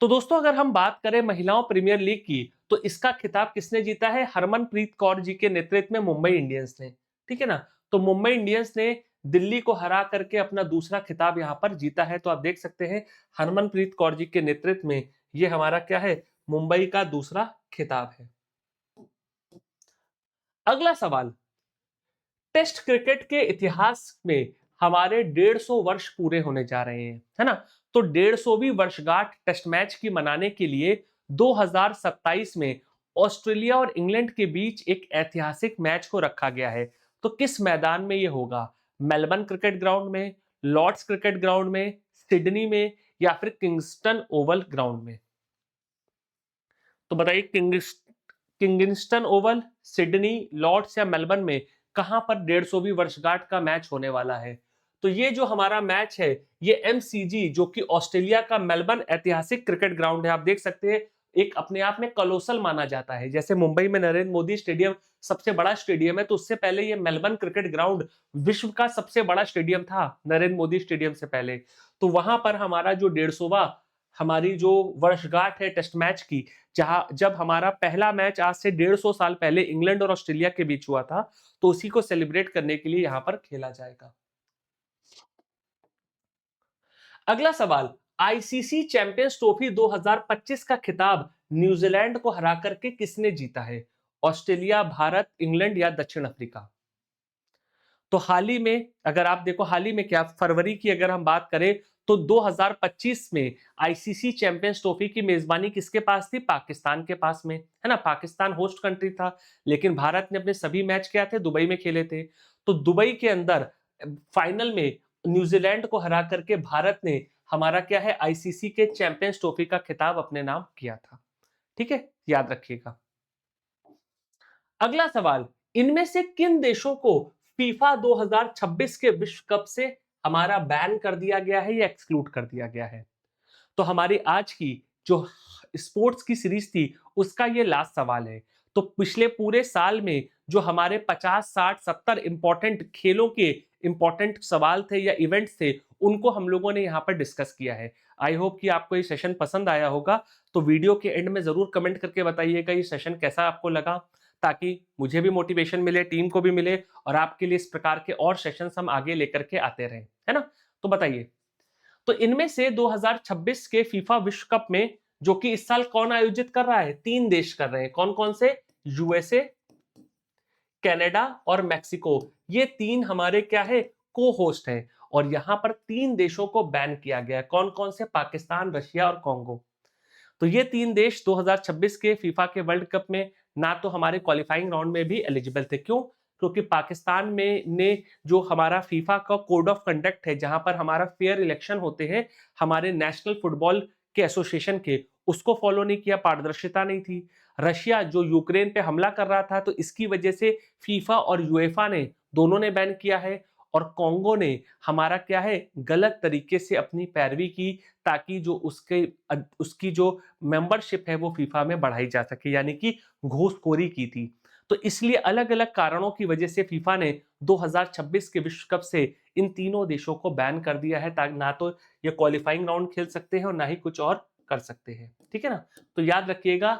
[SPEAKER 1] तो दोस्तों अगर हम बात करें महिलाओं प्रीमियर लीग की, तो इसका खिताब किसने जीता है? हरमनप्रीत कौर जी के नेतृत्व में मुंबई इंडियंस ने, ठीक है ना। तो मुंबई इंडियंस ने दिल्ली को हरा करके अपना दूसरा खिताब यहां पर जीता है। तो आप देख सकते हैं हरमनप्रीत कौर जी के नेतृत्व में ये हमारा क्या है, मुंबई का दूसरा खिताब है। अगला सवाल, टेस्ट क्रिकेट के इतिहास में हमारे 150 वर्ष पूरे होने जा रहे हैं, है ना। तो 150वीं वर्षगांठ टेस्ट मैच की मनाने के लिए 2027 में ऑस्ट्रेलिया और इंग्लैंड के बीच एक ऐतिहासिक मैच को रखा गया है। तो किस मैदान में यह होगा? मेलबर्न क्रिकेट ग्राउंड में, लॉर्ड्स क्रिकेट ग्राउंड में, सिडनी में या फिर किंगस्टन ओवल ग्राउंड में? तो बताइए किंगस्टन ओवल, सिडनी, लॉर्ड्स या मेलबर्न में कहां पर 150वीं वर्षगांठ का मैच होने वाला है? तो ये जो हमारा मैच है, ये एमसीजी जो कि ऑस्ट्रेलिया का मेलबर्न ऐतिहासिक क्रिकेट ग्राउंड है, आप देख सकते हैं एक अपने आप में कलोसल माना जाता है। जैसे मुंबई में नरेंद्र मोदी स्टेडियम सबसे बड़ा स्टेडियम है, तो उससे पहले ये मेलबर्न क्रिकेट ग्राउंड विश्व का सबसे बड़ा स्टेडियम था, नरेंद्र मोदी स्टेडियम से पहले। तो वहां पर हमारा जो 150वां हमारी जो वर्षगांठ है टेस्ट मैच की, जहां जब हमारा पहला मैच आज से 150 साल पहले इंग्लैंड और ऑस्ट्रेलिया के बीच हुआ था, तो उसी को सेलिब्रेट करने के लिए यहां पर खेला जाएगा। अगला सवाल, आईसीसी चैंपियंस ट्रॉफी 2025 का खिताब न्यूजीलैंड को हरा करके किसने जीता है? ऑस्ट्रेलिया, भारत, इंग्लैंड या दक्षिण अफ्रीका? तो हाल ही में अगर आप देखो, हाल ही में क्या, फरवरी की अगर हम बात करें तो 2025 में आईसीसी चैंपियंस ट्रॉफी की मेजबानी किसके पास थी? पाकिस्तान के पास में, है ना। पाकिस्तान होस्ट कंट्री था, लेकिन भारत ने अपने सभी मैच क्या थे? दुबई में खेले थे। तो दुबई के अंदर फाइनल में न्यूजीलैंड को हरा करके भारत ने हमारा क्या है, आईसीसी के चैंपियंस ट्रॉफी का खिताब अपने नाम किया था। ठीक है, याद रखिएगा। अगला सवाल, इनमें से किन देशों को फीफा 2026 के विश्व कप से हमारा बैन कर दिया गया है या एक्सक्लूड कर दिया गया है? तो हमारी आज की जो स्पोर्ट्स की सीरीज थी, उसका ये लास्ट सवाल है। तो पिछले पूरे साल में जो हमारे 50, 60, 70 इंपॉर्टेंट खेलों के इंपॉर्टेंट सवाल थे या इवेंट्स थे, उनको हम लोगों ने यहाँ पर डिस्कस किया है। आई होप कि आपको ये सेशन पसंद आया होगा। तो वीडियो के एंड में जरूर कमेंट करके बताइएगा ये सेशन कैसा आपको लगा, ताकि मुझे भी मोटिवेशन मिले, टीम को भी मिले, और आपके लिए इस प्रकार के और सेशंस हम आगे लेकर के आते रहें, है ना। तो बताइए, तो इनमें से 2026 के फीफा विश्व कप में जो कि इस साल कौन आयोजित कर रहा है? 3 देश कर रहे हैं। कौन कौन से? यूएसए, कनाडा और मेक्सिको। ये 3 हमारे क्या है, को होस्ट हैं। और यहां पर 3 देशों को बैन किया गया है। कौन कौन से? पाकिस्तान, रशिया और कॉन्गो। तो ये 3 देश 2026 के फीफा के वर्ल्ड कप में ना तो हमारे क्वालिफाइंग राउंड में भी एलिजिबल थे। क्यों? क्योंकि पाकिस्तान में ने जो हमारा फीफा का कोड ऑफ कंडक्ट है, जहां पर हमारा फेयर इलेक्शन होते हैं हमारे नेशनल फुटबॉल के एसोसिएशन के, उसको फॉलो नहीं किया, पारदर्शिता नहीं थी। रशिया जो यूक्रेन पे हमला कर रहा था, तो इसकी वजह से फीफा और यूएफा ने दोनों ने बैन किया है। और कॉन्गो ने हमारा क्या है, गलत तरीके से अपनी पैरवी की, ताकि जो उसकी जो मेंबरशिप है वो फीफा में बढ़ाई जा सके, यानी कि घूसखोरी की थी। तो इसलिए अलग-अलग कारणों की वजह से फीफा ने 2026 के विश्व कप से इन तीनों देशों को बैन कर दिया है, ताकि ना तो ये क्वालिफाइंग राउंड खेल सकते हैं और ना ही कुछ और कर सकते हैं। ठीक है ना? तो याद रखिएगा,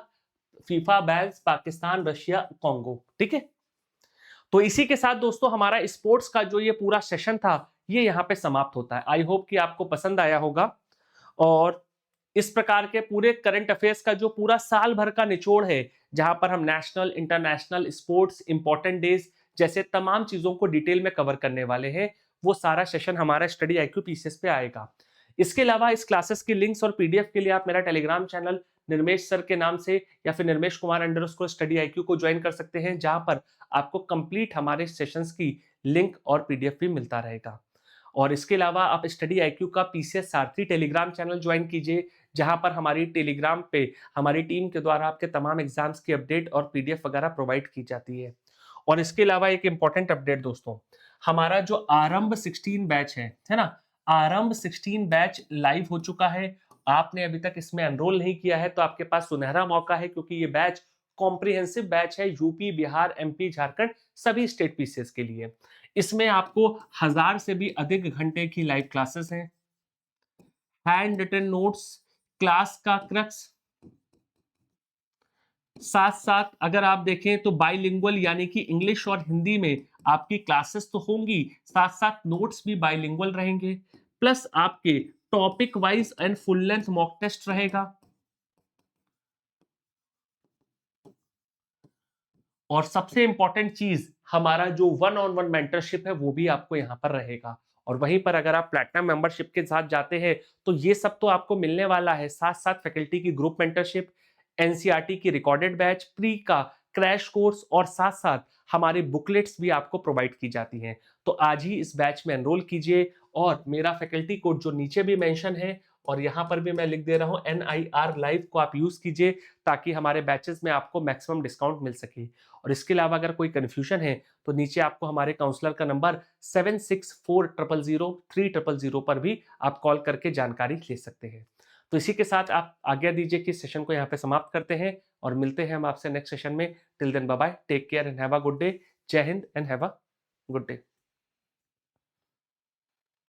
[SPEAKER 1] FIFA bans Pakistan, Russia, Congo. ठीक है? तो इसी के साथ दोस्तों हमारा स्पोर्ट्स का जो ये पूरा सेशन था, ये यहाँ पे समाप्त होता है। आई होप कि आपको पसंद आया होगा। और इस प्रकार के पूरे करंट अफेयर्स का जो पूरा साल भर का निचोड़ है, जहां पर हम national, international, sports, important days जैसे तमाम चीजों को डिटेल में कवर करने वाले हैं, वो सारा सेशन हमारा स्टडी आईक्यू पीसीएस पे आएगा। इसके अलावा इस क्लासेस की लिंक्स और पीडीएफ के लिए आप मेरा टेलीग्राम चैनल निर्मेश सर के नाम से या फिर Nirmesh Kumar underscore study IQ को ज्वाइन कर सकते हैं, जहां पर आपको कंप्लीट हमारे सेशंस की लिंक और पीडीएफ भी मिलता रहेगा। और इसके अलावा आप स्टडी आईक्यू का पीसीएस सारथी टेलीग्राम चैनल ज्वाइन कीजिए, जहां पर हमारी टेलीग्राम पे हमारी टीम के द्वारा आपके तमाम एग्जाम्स की अपडेट और पीडीएफ वगैरह प्रोवाइड की जाती है। और इसके अलावा एक इंपॉर्टेंट अपडेट दोस्तों, हमारा जो आरंभ 16 बैच है ना, आरंभ 16 बैच लाइव हो चुका है। आपने अभी तक इसमें एनरोल नहीं किया है तो आपके पास सुनहरा मौका है, क्योंकि ये बैच कॉम्प्रिहेंसिव बैच है यूपी, बिहार, एमपी, झारखंड सभी स्टेट पीसीएस के लिए। इसमें आपको 1000 से भी अधिक घंटे की लाइव क्लासेस हैं, हैंड रिटन नोट्स, क्लास का क्रक्स, साथ साथ अगर आप देखें तो बाइलिंगुअल यानी कि इंग्लिश और हिंदी में आपकी क्लासेस तो होंगी, साथ साथ नोट्स भी बाइलिंगुअल रहेंगे, प्लस आपके topic wise and full length mock test रहेगा। और सबसे इंपॉर्टेंट चीज, हमारा जो वन ऑन वन मेंटरशिप है वो भी आपको यहाँ पर रहेगा। और वहीं पर अगर आप प्लैटिनम मेंबरशिप के साथ जाते हैं तो ये सब तो आपको मिलने वाला है, साथ साथ फैकल्टी की ग्रुप मेंटरशिप, एनसीईआरटी की रिकॉर्डेड बैच, प्री का क्रैश कोर्स, और साथ साथ हमारी बुकलेट्स भी आपको प्रोवाइड की जाती हैं। तो आज ही इस बैच में एनरोल कीजिए, और मेरा फैकल्टी कोड जो नीचे भी मेंशन है और यहाँ पर भी मैं लिख दे रहा हूँ NIR लाइव को आप यूज कीजिए ताकि हमारे बैचेस में आपको मैक्सिमम डिस्काउंट मिल सके। और इसके अलावा अगर कोई कन्फ्यूजन है तो नीचे आपको हमारे काउंसलर का नंबर 76400300 पर भी आप कॉल करके जानकारी ले सकते हैं। तो इसी के साथ आप आज्ञा दीजिए कि सेशन को यहाँ पे समाप्त करते हैं और मिलते हैं हम आपसे नेक्स्ट सेशन में। Till then bye bye, take care and have a good day. जय हिंद and have a good day.